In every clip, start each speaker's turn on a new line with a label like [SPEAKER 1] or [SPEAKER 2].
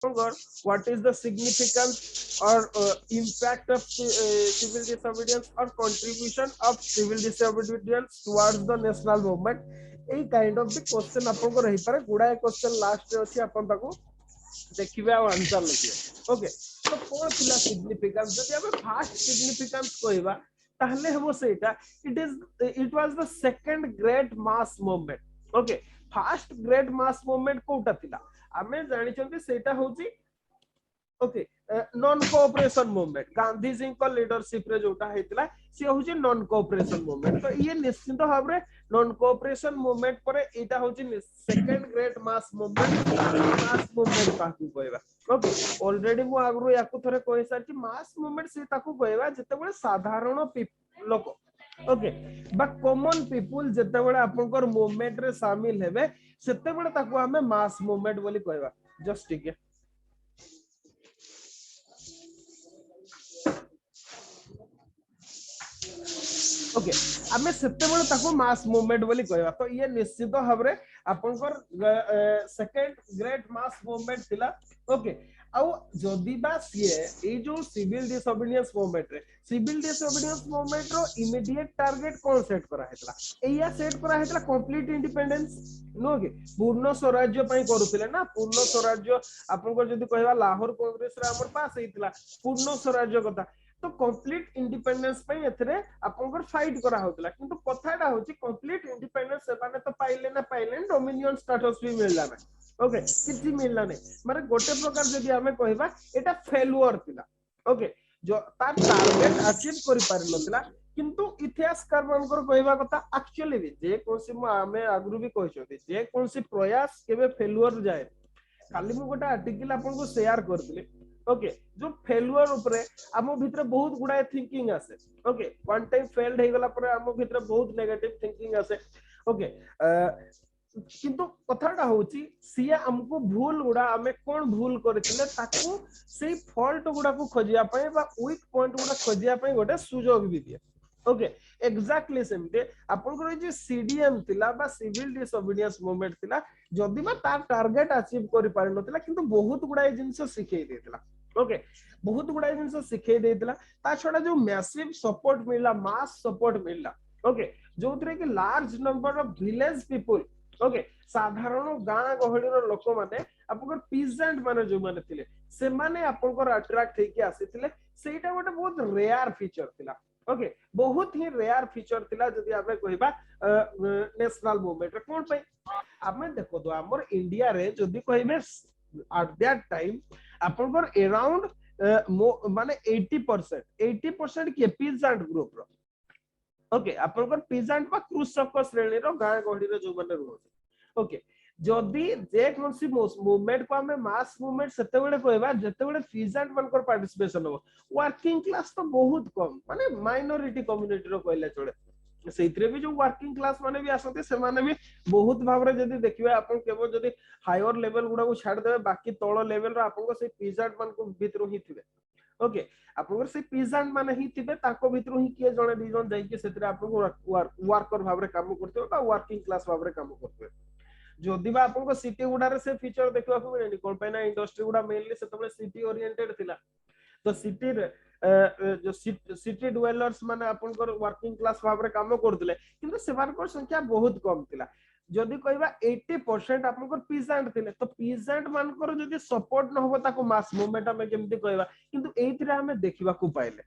[SPEAKER 1] what is the significance or impact of civil disobedience or contribution of civil disobedience towards the national movement এই kind of the question आपको रही पारे गुड़ाए question last रे अछि अपन ताको देखिबे आ answer लिखिए okay तो कोन थिला सिग्निफिकेंस जदि हम फास्ट सिग्निफिकेंस कहबा ताहले हम सेटा it was the second great mass movement okay fast great mass movement कोटा थिला आमे जानि छथि सेटा होची okay non cooperation movement Gandhi ji को लीडरशिप रे जोटा हेतला से होची नॉन कोऑपरेशन मूवमेंट तो ये निश्चित भाव रे नॉन कोऑपरेशन मूवमेंट पर एटा होची सेकंड ग्रेट मास मूवमेंट ताकू कहबा ओके ऑलरेडी मु आगरो याकू थरे कहि सारची मास मूवमेंट से ताकू कहबा जते बळे साधारण लोक ओके बा कॉमन पीपल जते बळे आपनकर मूवमेंट रे शामिल हेबे सेते बळे ताकू हमें मास मूवमेंट बोली कहबा जस्ट ठीक है ओके आमे सेते बळे ताको मास मूवमेंट बोली कहबा तो ये निश्चित भाबरे आपनकर सेकंड ग्रेट मास मूवमेंट थिला ओके आउ जदी बा सीए ए जो सिविल डिसोबीडियंस मूवमेंट रे सिविल डिसोबीडियंस मूवमेंट रो इमीडिएट टारगेट कोन सेट करा हेतला एया सेट करा हेतला कंप्लीट इंडिपेंडेंस नो के पूर्ण स्वराज्य पई करूथिले ना पूर्ण स्वराज्य आपनकर जदी कहबा लाहौर कांग्रेस रे हमर पास हेतला पूर्ण स्वराज्य कथा तो कंप्लीट इंडिपेंडेंस पे एथरे आपनकर फाइट करा होतला किंतु कथाटा होची कंप्लीट इंडिपेंडेंस सेबाने तो पाइले ना पाइले डोमिनियन स्टेटस भी मिलला ना ओके किछि मिलला नै माने गोटे प्रकार जदी हमें कहबा एटा फेल्युअर थिला ओके जो तार टारगेट अचीव करि पारि नथिला किंतु इतिहासकार मानकर कहबा कथा एक्चुअली भी जे कोनसी हमें आगरु भी कहछथि जे कोनसी प्रयास केबे फेल्युअर जाय काली मु गोटा आर्टिकल आपन को शेयर करथिले ओके जो फेल्युअर ऊपर आम भितर बहुत गुड़ाए थिंकिंग आसे ओके वन टाइम फेल्ड हे गला पर आम भितर बहुत नेगेटिव थिंकिंग आसे ओके किंतु कथाटा होची सिया हमको भूल गुड़ा आमे कोन भूल करथिले ताकू सेही फॉल्ट गुड़ा को खोजिया पय बा वीक पॉइंट गुड़ा खोजिया पय गोटे सुजोग भी दिए ओके एक्जेक्टली सेमते आपन को जे सीडीएम थिला बा सिविल डिसोबीडियंस मूवमेंट थिला जदी बा तार टारगेट अचीव करि पारि नथिला किंतु बहुत गुड़ाए जिंस सिखै देथिला ओके बहुत गुड़ाए जिंस सिखै देथिला ता छडा जो मैसिव सपोर्ट मिलला मास सपोर्ट मिलला ओके जोथरे कि large number of village people okay साधारण गां गहळी रो लोक माने आपनकर पीजेंट माने जो माने थिले से माने आपनकर अट्रैक्ट हेकि आसीथिले सेटा गोटे बहुत रेयर फीचर थिला ओके बहुत ही रेयर फीचर थिला जदी आमे कहबा नेशनल मूवमेंट रे कोन पय आमे देखो तो हमर इंडिया रे जदी कहबे एट दैट टाइम आपनकर अराउंड माने 80% के पीजेंट ग्रुप रो ओके आपनकर पीजेंट बा कृषक श्रेणी रो गां गहडी रे जो माने रहथि ओके जदी जे कोनसी मूवमेंट को हमें मास मूवमेंट सेते बेले कहबा जते बेले पीजेंट मानकर पार्टिसिपेशन हो वर्किंग क्लास तो बहुत कम माने माइनॉरिटी कम्युनिटी रो कहले चले सेइत्रे भी जो वर्किंग क्लास माने भी आसते से माने भी बहुत भाबरे जदी देखिबे आपन केवल जदी हायर लेवल गुडा को छाड़ देबे बाकी तळ लेवल रो आपन को से पीजेंट मान को भितरो ही थिबे ओके आपन से पीजेंट माने ही थिबे ताको भितरो ही किए जणे दी जण जाई के सेतरे आपन वर्कर भाबरे काम करते बा वर्किंग क्लास भाबरे काम करते जदि बा आपन को सिटी गुडा रे से फीचर देखबा को मिलेनी कोन पैना इंडस्ट्री गुडा मेनली सेतबे सिटी ओरिएंटेड थिला तो सिटी रे जो सिटी डवेलर्स माने आपन को वर्किंग क्लास भाबरे काम करथिले किंतु सेवार को संख्या बहुत कम थिला जदि कहबा 80% आपन को पीजेंट थिले तो पीजेंट मान को जदि सपोर्ट न होबा ताको मास मूवमेंट हमें केमति कहबा किंतु एइथिरे हमें देखिबा को पाइले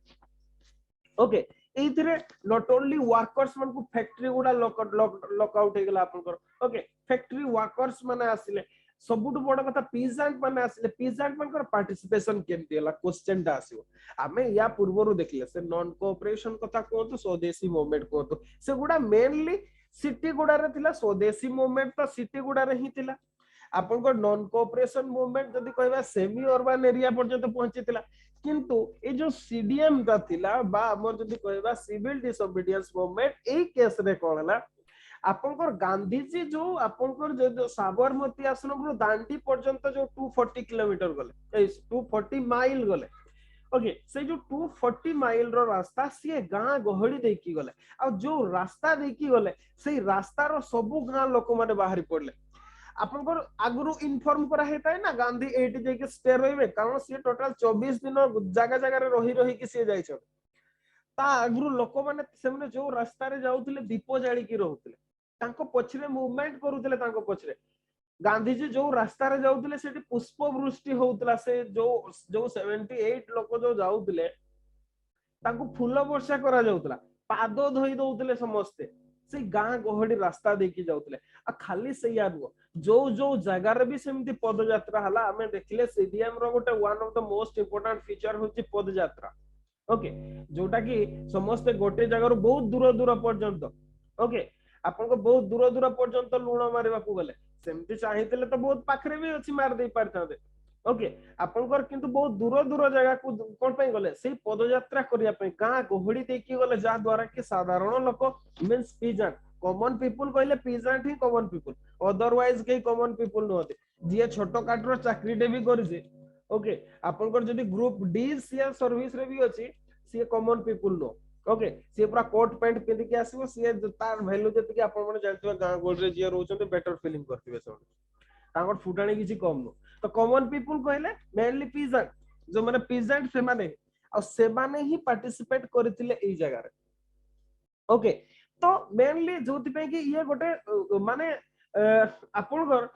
[SPEAKER 1] ओके एइथिरे नॉट ओनली वर्कर्स मन को फैक्ट्री गुडा लॉकआउट हे गेला आपन को ओके फैक्ट्री वर्कर्स माने आसिले सबुटु बड़ कथा पीजेंट माने आसिले पीजेंट मानकर पार्टिसिपेशन केमति हला क्वेश्चन टा आसीबो आमे या पूर्वरु देखले से नॉन कोऑपरेशन कथा कोतो स्वदेशी मूवमेंट कोतो से गुडा मेनली सिटी गुडा रे थिला स्वदेशी मूवमेंट तो सिटी गुडा रे ही थिला आपन को नॉन कोऑपरेशन मूवमेंट जदी कहबा सेमी अर्बन एरिया पर्यंत पहुंचीतिला किंतु ए जो सीडीएम ता थिला बा हमर जदी कहबा सिविल डिसोबीडियंस मूवमेंट ए केस रे कोनला आपनकर गांधी जी जो आपनकर जो साबरमती आश्रम रो दांडी पर्यंत जो 240 किलोमीटर गले 240 माइल गले ओके से जो 240 माइल रो रास्ता से गां गहड़ी देकी गले आ जो रास्ता देकी गले से रास्ता रो सब गां लोक माने बाहरी पड़ले आपनकर आगुरु इन्फॉर्म करा हेता है ना गांधी एटी जे के स्टे रहिबे कारण से टोटल 24 दिन जगह जगह रे रही रही कि से जाय छ ता आगुरु लोक माने से माने जो रास्ता रे जाउतले दीप जाली की रहउतले तांको पछरे मूवमेंट करूतले तांको पछरे गांधी जी जो रास्ता रे जाउतले सेठी पुष्प वृष्टि होउतला से जो 78 लोक जो जाउतले तांको फूल वर्षा करा जाउतला पाद धोई दउतले समस्ते से गां गहड़ी रास्ता देखि जाउतले आ खाली से याद जो जगह रे भी सेमती पद यात्रा हला हमें देखले सीडीएम रो गोटे one of the most important feature होची पद यात्रा ओके जोटा कि समस्त गोटे जगह बहुत दूर दूर पर्यंत ओके आपन को बहुत दूर दूर पर्यंत लुण मारिबा को गले सेमती चाहितले तो बहुत पाखरे भी अछि मार दे पारथांदे ओके आपनकर किंतु बहुत दूर दूर जगह को कोन पय गले से पदयात्रा करिया पय गां गहड़ी देखि गले जा द्वारा कि साधारण लोक मींस पीजेंट कॉमन पीपल कहले पीजेंट ही कॉमन पीपल अदरवाइज के कॉमन पीपल नोते जे छोटो काटरो चाकरी डे भी करिसे ओके आपनकर जदी ग्रुप डी सी सर्विस रे भी अछि सी कॉमन पीपल नो ओके सी पूरा कोट पैंट पिंदी के आसीबो सी तार वैल्यू जति कि आपन माने जानथिबा गां गोल रे जे रहउछन बेटर फीलिंग करथिबे सब तांगर फुटाणी किछि कम नो तो कॉमन पीपल कहले मेनली पीजेंट जो माने पीजेंट से माने और से माने ही पार्टिसिपेट करथिले एई जगह रे ओके तो मेनली जोति पे कि ये गोटे माने आपनकर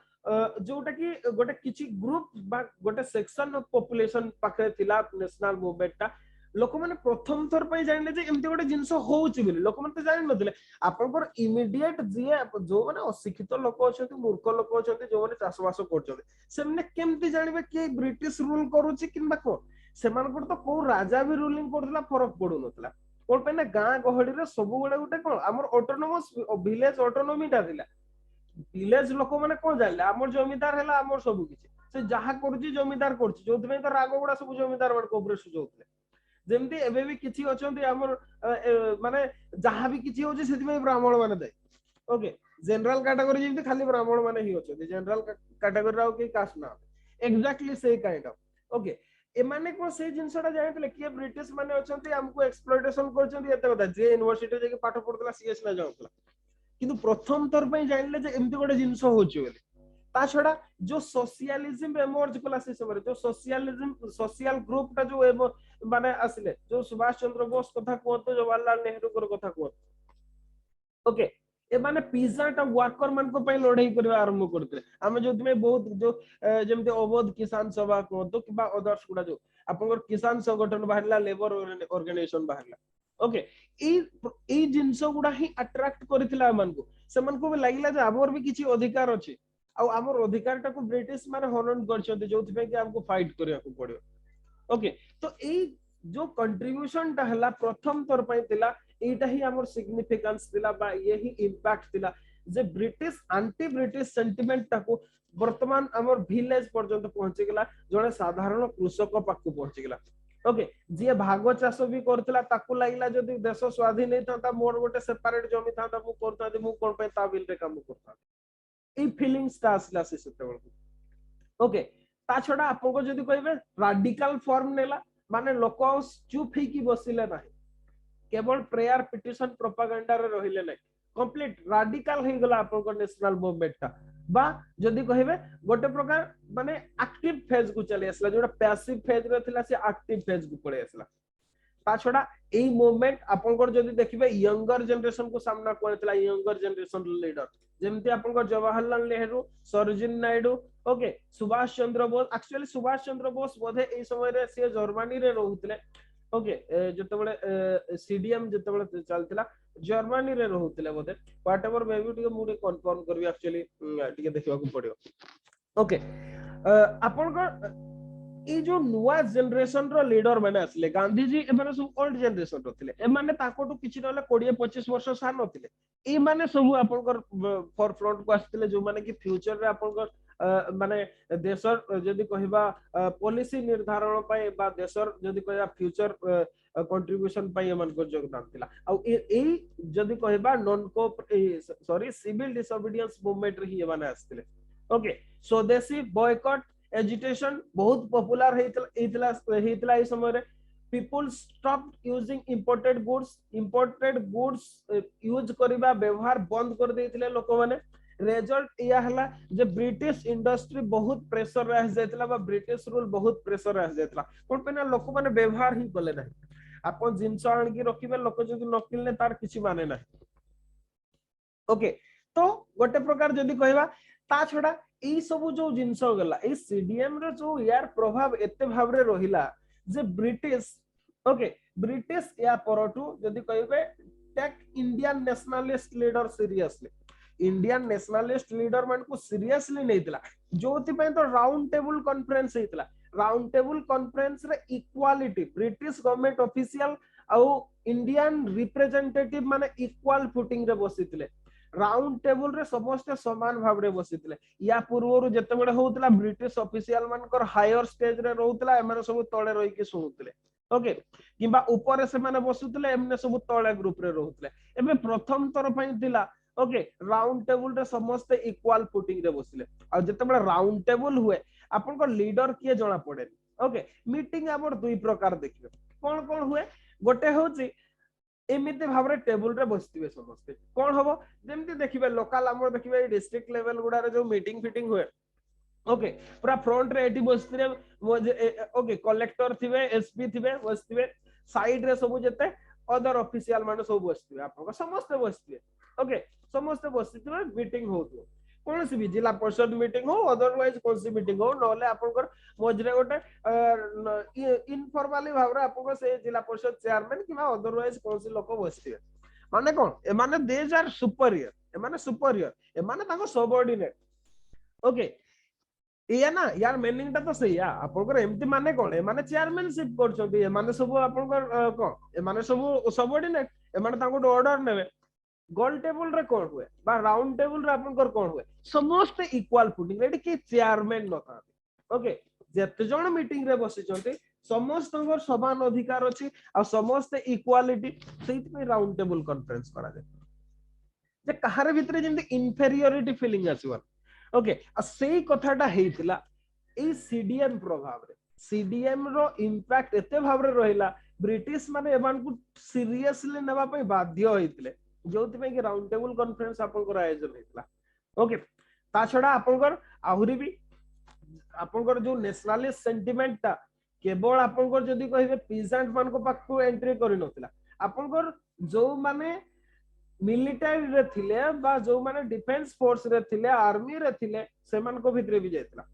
[SPEAKER 1] जोटा कि गोटे किछि ग्रुप बा गोटे सेक्शन ऑफ पॉपुलेशन पाखे थिला नेशनल मूवमेंट ता लोक माने प्रथम थर पे जानले जे एमती गोटे जिंस होउची बोली लोक माने तो जानि नथिले आपनकर इमीडिएट जे जो माने अशिक्षित लोक अछंती मूर्ख लोक अछंती जो माने चाषबास करछंती सेमने केमती जानिबे कि ब्रिटिश रूल करूची किंबा को सेमानकर तो को राजा भी रूलिंग करथला फरक पडु नथला कोन पे ना गां गहड़ी रे सब गुडे गुटे कोन हमर ऑटोनोमस विलेज ऑटोनोमी ता थिला विलेज लोक माने कोन जानले हमर जमीदार हला हमर सब किछि से जहा करछि जमीदार करछि जोथि में तो रागो गुडा सब जमीदार वर कोबरे सुजोतले जेमती एबे भी किछि अछंती हमर माने जहा भी किछि होछि सेति में ब्राह्मण माने दे ओके जनरल कैटेगरी जेमती खाली ब्राह्मण माने ही अछंती जनरल कैटेगरी राव के कास्ट ना एग्जैक्टली से काइंड ऑफ ओके ए माने को से जिंसटा जानितले कि ब्रिटिश माने अछंती हमको एक्सप्लॉइटेशन करछंती एते कथा जे यूनिवर्सिटी जे पाठ पढतला सीएस ना जाउतला किंतु प्रथम तर पे जानले जे एमती गोटे जिंस होछि बोली ता छडा जो सोशलिज्म एमर्ज कला से समय जो सोशलिज्म सोशल ग्रुप का जो माने आसिले जो सुभाष चंद्र बोस कथा कहतो जवाहरलाल नेहरू कर कथा कहतो ओके ए माने पीजेंट और वर्कर मान को पय लड़ाई करबा आरंभ करते हम जो में बहुत जो जेमते अवध किसान सभा कहतो किबा अदर्स गुडा जो आपनकर किसान संगठन बाहरला लेबर ऑर्गेनाइजेशन बाहरला ओके ए जिंस गुडा ही अट्रैक्ट करथिला मन को समन को लागिला जे हमर भी किछि अधिकार अछि आ हमर अधिकार टा को ब्रिटिश माने हनन करछथि जोथि पे कि हमको फाइट करिया को पड़ियो ओके तो ए जो कंट्रीब्यूशन टा हला प्रथम तर पय थिला एटा ही हमर सिग्निफिकेंस थिला बा ये ही इंपैक्ट थिला जे ब्रिटिश एंटी ब्रिटिश सेंटिमेंट टा को वर्तमान हमर विलेज पर्यंत पहुंची गेला जने साधारण कृषक पाकु पहुंची गेला ओके जे भागो चाष भी करथिला ताकू लागिला जदी देश स्वाधीन नै था मोर गोटे सेपरेट जमी था मु करता मु कोन पे ता बिल रे काम करता ए फीलिंग्स ता असला से सेते ओके ता छडा आपको जदी कहबे राडिकल फॉर्म नेला माने लोक चुप ही की बसिले नाही केवल प्रेयर पिटिशन प्रोपागेंडा रे रहिले नाही कंप्लीट राडिकल हे गला आपको नेशनल मूवमेंट ता बा जदी कहबे गोटे प्रकार माने एक्टिव फेज को चले असला जोटा पैसिव फेज रे थिला से एक्टिव फेज को पड़े असला ता छडा ए मूवमेंट आपनकर जदी देखिबे यंगर जनरेशन को सामना करथिला यंगर जनरेशन लीडर जेमती आपनकर जवाहरलाल नेहरू सरोजिनी नायडू ओके सुभाष चंद्र बोस एक्चुअली सुभाष चंद्र बोस बोधे ए समय रे से जर्मनी रे रहउतले ओके जते बळे सीडीएम जते बळे चलथिला जर्मनी रे रहउतले बोधे व्हाटएवर मे बी टिके मुडे कंफर्म करबी एक्चुअली टिके देखिबा को पड़ियो ओके आपनकर ए जो नुवा जनरेशन रो लीडर माने असले गांधी जी एमाने सब ओल्ड जनरेशन रो थिले एमाने ताकोटू किछि नले 20-25 वर्ष सान नथिले ए माने सब आपनकर फॉर फ्रंट को आस्थिले जो माने कि फ्यूचर रे आपनकर माने देशर जदी कहिबा पॉलिसी निर्धारण पय बा देशर जदी कहिबा फ्यूचर कंट्रीब्यूशन पय एमान को योगदान थिला आ ए जदी कहिबा नॉन को सॉरी सिविल डिसोबीडियंस मूवमेंट रे ही एमाने आस्थिले ओके स्वदेशी बॉयकॉट एजिटेशन बहुत पॉपुलर हेतला इस समय रे people stopped using imported goods use करबा व्यवहार बंद कर देथिले लोक माने रिजल्ट या हला जे ब्रिटिश इंडस्ट्री बहुत प्रेशर रह जायतला बा ब्रिटिश रूल बहुत प्रेशर रह जायतला कोन पे ना लोक माने व्यवहार ही कले नाही आपण जिंस आन की रखिबे लोक जदी नकिलने तार किछि माने नाही ओके तो गोटे प्रकार जदी कहबा ता छडा ई सब जो जिंस गला ई सीडीएम रे जो यार प्रभाव एते भाबरे रहिला जे ब्रिटिश ओके ब्रिटिश या परटू जदी कहबे take Indian nationalist leader seriously Indian nationalist leader मान को सीरियसली नैतिला जोथि पे तो राउंड टेबल कॉन्फ्रेंस हेतिला राउंड टेबल कॉन्फ्रेंस रे इक्वालिटी ब्रिटिश गवर्नमेंट ऑफिशियल आउ इंडियन रिप्रेजेंटेटिव माने इक्वल फुटिंग रे बसितिले राउंड टेबल रे समस्त समान भाव रे बसितिले या पूर्वरु जते बडे होतला ब्रिटिश ऑफिशियल मानकर हायर स्टेज रे रहउतला एमाने सब तळे रही के सुनुतले ओके किबा ऊपर से माने बसुतले एमने सब तळे ग्रुप रे रहउतले एबे प्रथम तर पई दिला ओके राउंड टेबल रे समस्त इक्वल फुटिंग रे बसिले आ जते बडे राउंड टेबल हुए आपन को लीडर किए जणा पड़े ओके मीटिंग आबर दुई प्रकार देखिबे कोन कोन हुए गोटे होची एमिते भाबरे टेबल रे बसतिबे समस्त कोन हबो जेमति देखिबे लोकल हमर देखिबे डिस्ट्रिक्ट लेवल गुडा रे जो मीटिंग फिटिंग हुए ओके पूरा फ्रंट रे एटी बसतिरे ओके कलेक्टर थिबे एसपी थिबे बसतिबे साइड रे सब जते अदर ऑफिशियल माने सब बसतिबे आपन समस्त बसतिबे ओके समस्त बसतिबे मीटिंग होतो कौन सी भी जिला परिषद मीटिंग हो अदरवाइज कौन सी मीटिंग हो नले आपनकर मजरे गोटे इनफॉर्मली भाबरे आपन से जिला परिषद चेयरमैन किबा अदरवाइज कौन सी लोक बसतिबे माने कोन ए माने देज आर सुपीरियर ए माने सुपीरियर ए माने ताको सबऑर्डिनेट ओके ये ना यार मीनिंग ता तो सही या आपनकर एमती माने कोन ए माने चेयरमैनशिप करछथि ए माने सब आपनकर कोन ए माने सब सबऑर्डिनेट ए माने ताको ऑर्डर नेबे गोल टेबल रे कोन हुए बा राउंड टेबल रे आपनकर कोन हुए समस्त इक्वल फुटिंग एडी के चेयरमैन नथा ओके जते जण मीटिंग रे बसिचंती समस्त समान अधिकार अछि आ समस्त इक्वालिटी सेति पे राउंड टेबल कॉन्फ्रेंस करा जाय जे कहारे भितरे जेंति इंफेरियोरिटी फीलिंग आसीवन ओके आ सेही कथाटा हेतिला ए सीडीएम प्रभाव रे सीडीएम रो इंपैक्ट एते भाव रे रहिला ब्रिटिश माने एमान को सीरियसली नेबा पई बाध्य होइतले जोथि पे कि राउंड टेबल कॉन्फ्रेंस आपनकर आयोजन हेतला ओके ता छडा आपनकर आहुरी भी आपनकर जो नेशनलिस्ट सेंटिमेंट ता केवल आपनकर जदी कहिबे पीजेंट मान को पाखु एंट्री करि नथिला आपनकर जो माने मिलिटरी रे थिले बा जो माने डिफेंस फोर्स रे थिले आर्मी रे थिले सेमान को भितरे भी जायतला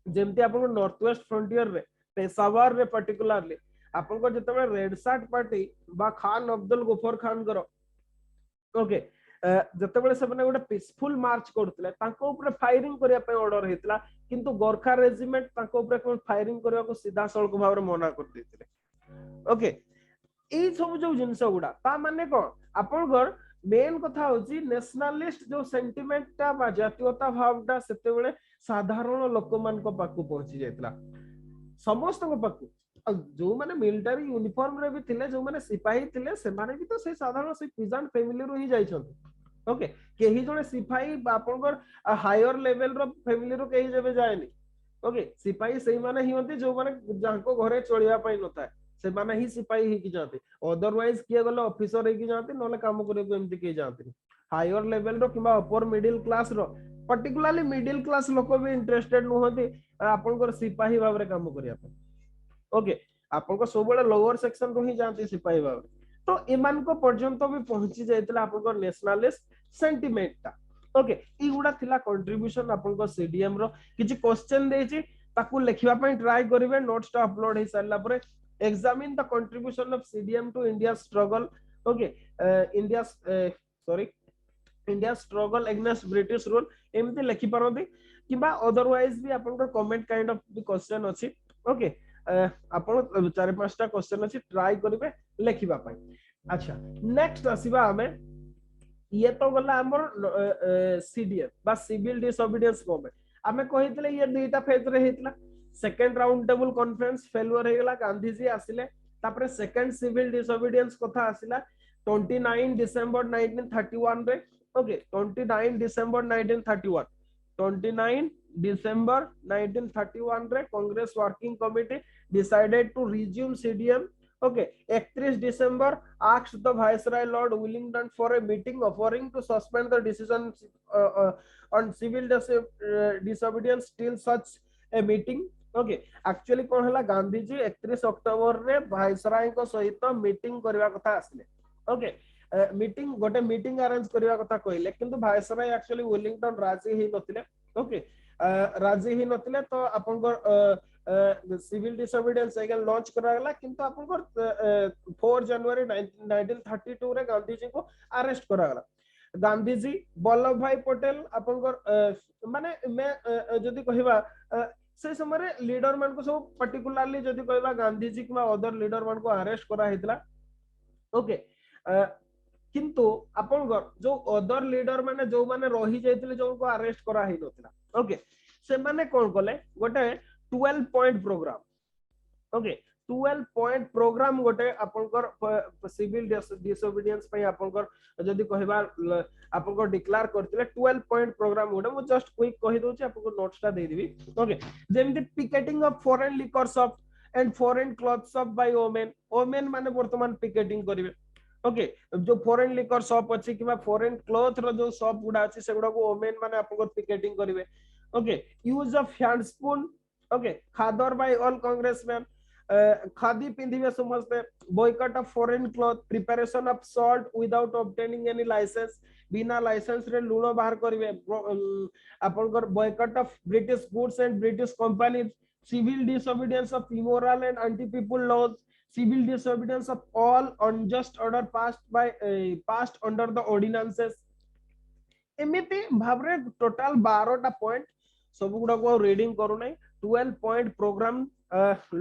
[SPEAKER 1] जेमति आपन नॉर्थ वेस्ट फ्रंटियर रे पेशावर रे पर्टिकुलरली आपनकर जतबे रेड शर्ट पार्टी बा खान अब्दुल गफर खान करो ओके जतबेले से माने गोटे पीसफुल मार्च करथिले तांको ऊपर फायरिंग करिया पे ऑर्डर हेतला किंतु गोरखा रेजिमेंट तांको ऊपर कोन फायरिंग करिया को सीधा सळक भाव रे मना कर देथिले ओके ए सब जो जिंस गुडा ता माने कोन आपन घर मेन कथा होची नेशनलिस्ट जो सेंटिमेंट ता बा जातीयता भावटा सेतेबेले साधारण लोक मान को पाकु पहुंची जायतला समस्त को पाकु जो माने मिलिटरी यूनिफॉर्म रे भी थिले जो माने सिपाही थिले से माने भी तो से साधारण से पीजेंट फैमिली रो ही जाय छथि ओके केही जने सिपाही आपनकर हायर लेवल रो फैमिली रो केही जेबे जायनी ओके सिपाही सेही माने ही होते जो माने जांको घरे चलिया पई नथा से माने ही सिपाही ही की जाते अदरवाइज किए गले ऑफिसर ही की जाते नले काम करे को एमती के जाते हायर लेवल रो किबा अपर मिडिल क्लास रो पर्टिकुलरली मिडिल क्लास लोक भी इंटरेस्टेड न होते आपनकर सिपाही भाव रे काम करिया पे ओके आपन को सब बड़े लोअर सेक्शन रो ही जानती सिपाही भाव तो इमान को पर्यंत भी पहुंची जायतला आपन को नेशनलिस्ट सेंटिमेंट ता ओके ई गुडा थिला कंट्रीब्यूशन आपन को सीडीएम रो किछि क्वेश्चन देछि ताकू लेखिबा पई ट्राई करिवे नोट्स टा अपलोड हे सारला परे examine the contribution of CDM to India's struggle okay India's struggle against British rule एमती लेखि परबे किबा अदरवाइज भी आपन को कमेंट काइंड ऑफ क्वेश्चन अछि ओके आपन चार पांचटा क्वेश्चन अछि ट्राई करिवे लेखिबा पई अच्छा नेक्स्ट आसीबा हमें ये तो गला हमर सीडीएम बा सिविल डिसोबीडियंस मूवमेंट हमें कहितले ये दुईटा फेज रे हेतला second round table conference failure हे गला गांधी जी आसिले तापरे सेकंड सिविल डिसोबीडियंस कथा आसिला 29 डिसेंबर 1931 रे ओके 29 डिसेंबर 1931 रे Congress working committee decided to resume CDM Okay, 31 December asked the Viceroy Lord Wellington for a meeting offering to suspend the decision on civil disobedience till such a meeting. Okay, actually कौन हला Gandhi ji 31 October रे भाइसराय को सहित meeting करबा कथा आसले. Okay, meeting गोटे meeting arrange करबा कथा कहले किंतु भाइसराय एक्चुअली वेलिंगटन राजी ही नथिले. ओके, राजी ही नथिले तो आपनकर सिविल डिसोबीडियंस अगेन लॉन्च करा गला किंतु आपनकर 4 जनवरी 1932 रे गांधी जी को अरेस्ट करा गला. गांधी जी वल्लभ भाई पटेल आपनकर माने मैं जदी कहिबा से समय लीडर मान को सब पर्टिकुलरली जदी कहिबा गांधी जी किबा अदर लीडर मान को अरेस्ट करा हितला. ओके, किंतु आपनकर जो अदर लीडर माने जो माने रही जायतिले जो को अरेस्ट करा हि नथिला. ओके, से माने कोन कोले गोटे 12 point program. Okay, 12 point program गोटे आपनकर सिविल डिसोबीडियंस पई आपनकर जदी कहिबा आपनकर डिक्लेयर करथिले 12 पॉइंट प्रोग्राम गोटे मु जस्ट क्विक कहि दोछि आपको नोट्स टा दे दिबी. ओके, जेमति picketing of foreign liquor shop and foreign cloth shop by women. Women माने वर्तमान पिकेटिंग करिवे. ओके, जो फॉरेन लिकर शॉप अछि किबा फॉरेन क्लॉथ रो जो शॉप गुडा अछि सेगुडा को वोमेन माने आपनकर पिकेटिंग करिवे. Okay, use of hand spun. Okay, khaddar by all Congressmen. Khadi पिंधिबे समझते. Boycott of foreign cloth. Preparation of salt without obtaining any licence. बिना लाइसेंस रे लूण बाहर करिवे. आपनकर boycott of British goods and British companies. Civil disobedience of immoral and anti people laws. Civil disobedience of all unjust order passed under the ordinances. एमिति भाबरे total 12 टा point सब गुडा को रीडिंग करू नै. 12 पॉइंट प्रोग्राम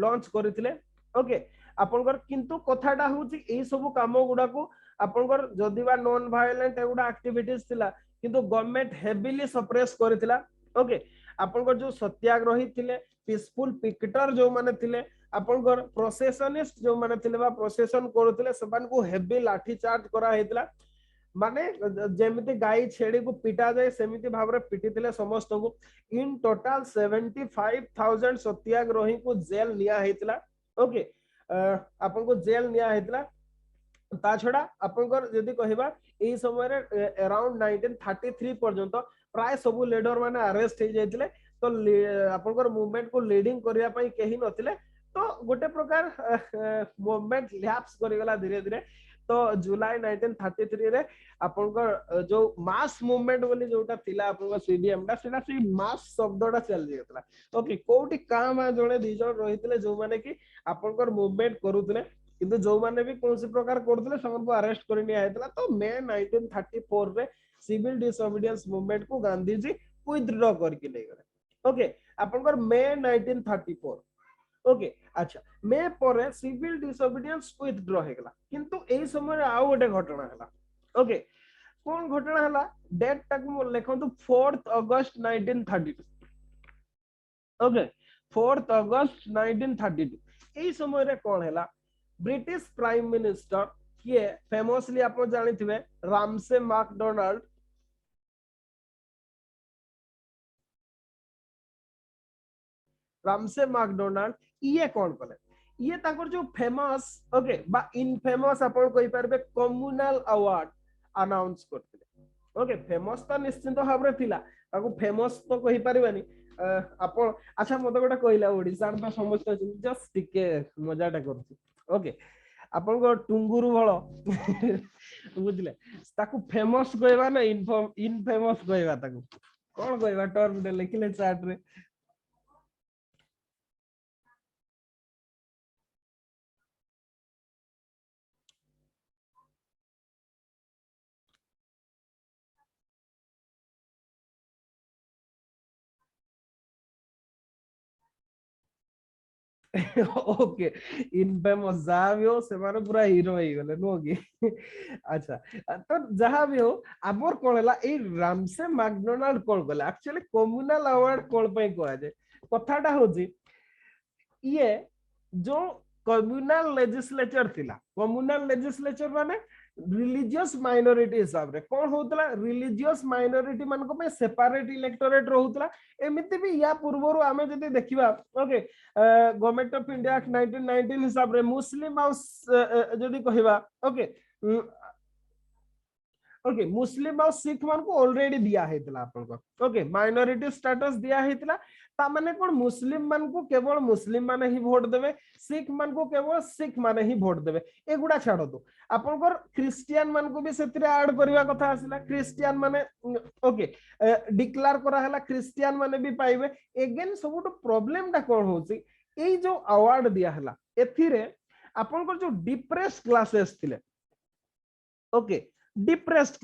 [SPEAKER 1] लॉन्च करिथिले. ओके, आपनकर किंतु कथाटा होची एई सब काम गुडा को आपनकर जदिबा नॉन वायलेंट एगुडा एक्टिविटीज थिला किंतु गवर्नमेंट हेवीली सप्रेस करिथिला. ओके, आपनकर जो सत्याग्रही थिले पीसफुल पिकेटर जो माने थिले आपनकर प्रोसेशनिस्ट जो माने थिले बा प्रोसेशन करथिले सबान को हेवी लाठी चार्ज करा हेतला. माने जेमिति गाई छेड़ी को पिटा जाए सेमिति भाबरे पिटिथिले समस्त को. इन टोटल 75,000 सत्याग्रही को जेल निया हेतला. ओके, आपन को जेल निया हेतला. ता छडा आपनकर जदी कहिबा एई समय रे अराउंड 1933 पर्यंत प्राय सब लीडर माने अरेस्ट हे जायतिले. तो आपनकर मूवमेंट को लीडिंग करिया पई केही नथिले. तो गोटे प्रकार मूवमेंट लैप्स करि गला धीरे धीरे. तो जुलाई 1933 रे आपनकर जो मास मूवमेंट बोली जोटा थिला आपनकर सीडीएम दा सेना सी मास शब्दडा चल जेतला. ओके, कोठी कामा जणे दी जण रहितले जो माने कि आपनकर मूवमेंट करूतले किंतु जो माने भी कोनसी प्रकार करतले सबन को अरेस्ट करि निया हेतला. तो मे 1934 रे सिविल डिसोबीडियंस मूवमेंट को गांधी जी विथड्रॉ करके ले गले. ओके, आपनकर मे 1934. ओके, अच्छा मे परे सिविल डिसोबीडियंस विथड्रॉ हेगला किंतु एई समय रे आउ गोटे घटना हला. ओके, कोन घटना हला डेट तक मो लेखंतु 4th अगस्त 1932. ओके, 4th अगस्त 1932 एई समय रे कोन हला ब्रिटिश प्राइम मिनिस्टर किए फेमसली आप जानिथिबे रामसे मैकडोनाल्ड. रामसे मैकडोनाल्ड ये कौन कले ये ताकर जो फेमस ओके बा इनफेमस आपण कहि परबे कम्युनल अवार्ड अनाउंस करथिले. ओके, फेमस तो निश्चित भाबरे थिला ताको फेमस तो कहि परबानी आपण. अच्छा मते गोटा कहिला ओडिसा तो समस्त जस्ट टिके मजाटा करछि. ओके, आपण को टुंगुरु भलो बुझले ताको फेमस कहबा ना इनफेमस कहबा ताको कोन कहबा टर्म दे लिखले चार्ट रे. ओके, इनफेमस जहाँ भी हो से माने पूरा हीरो ही गले नो की. अच्छा, तो जहाँ भी हो आमर कोन हला ए रामसे मैकडोनाल्ड कोन गला एक्चुअली कम्युनल अवार्ड कोन पई कोआ जे कथाटा होजी ये जो कम्युनल लेजिस्लेचर थिला. कम्युनल लेजिस्लेचर माने रिलीजियस माइनॉरिटी हिसाब रे कोन होतला रिलीजियस माइनॉरिटी मान को पे सेपरेट इलेक्टोरेट रहउतला एमिति भी या पूर्वरु आमे जदी देखिबा ओके गवर्नमेंट ऑफ इंडिया 1919 हिसाब रे मुस्लिम आ जदी कहिबा ओके ओके मुस्लिम और सिख मान को ऑलरेडी दिया हेतला आपन को ओके माइनॉरिटी स्टेटस दिया हेतला ता माने कोन मुस्लिम मान को केवल मुस्लिम माने ही वोट देबे सिख मान को केवल सिख माने ही वोट देबे एगुडा छाडो तो आपन को क्रिश्चियन मान को भी सेतरे ऐड करबा कथा आसिला क्रिश्चियन माने ओके डिक्लेयर करा हला क्रिश्चियन माने भी पाइबे अगेन सबटो प्रॉब्लम ता कोन होची एई जो अवार्ड दिया हला एथिरे आपन को जो डिप्रेस्ड क्लासेस थिले ओके डिप्रेस्ड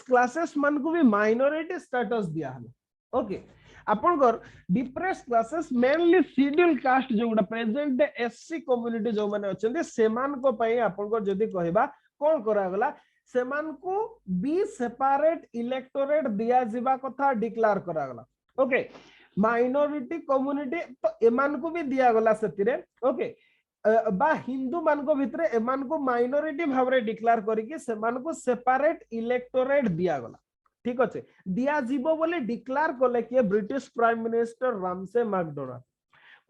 [SPEAKER 1] क्लासेस मान को भी माइनॉरिटी स्टेटस दिया हला ओके आपनकर depressed classes mainly schedule caste जोडा प्रेजेंट एससी कम्युनिटी जो माने अछंती सेमान को पई आपनकर जदी कहबा कोन करा गला सेमान को बी सेपरेट इलेक्टोरेट दिया जिबा कथा डिक्लेयर करा गला ओके माइनॉरिटी कम्युनिटी तो एमान को भी दिया गला सेतिरे ओके बा हिंदू मान को भितरे एमान को माइनॉरिटी भावरे डिक्लेयर करिके सेमान को सेपरेट इलेक्टोरेट दिया गला ठीक अछि दिया जीवो बोले डिक्लेयर करले कि British prime minister Ramsay MacDonald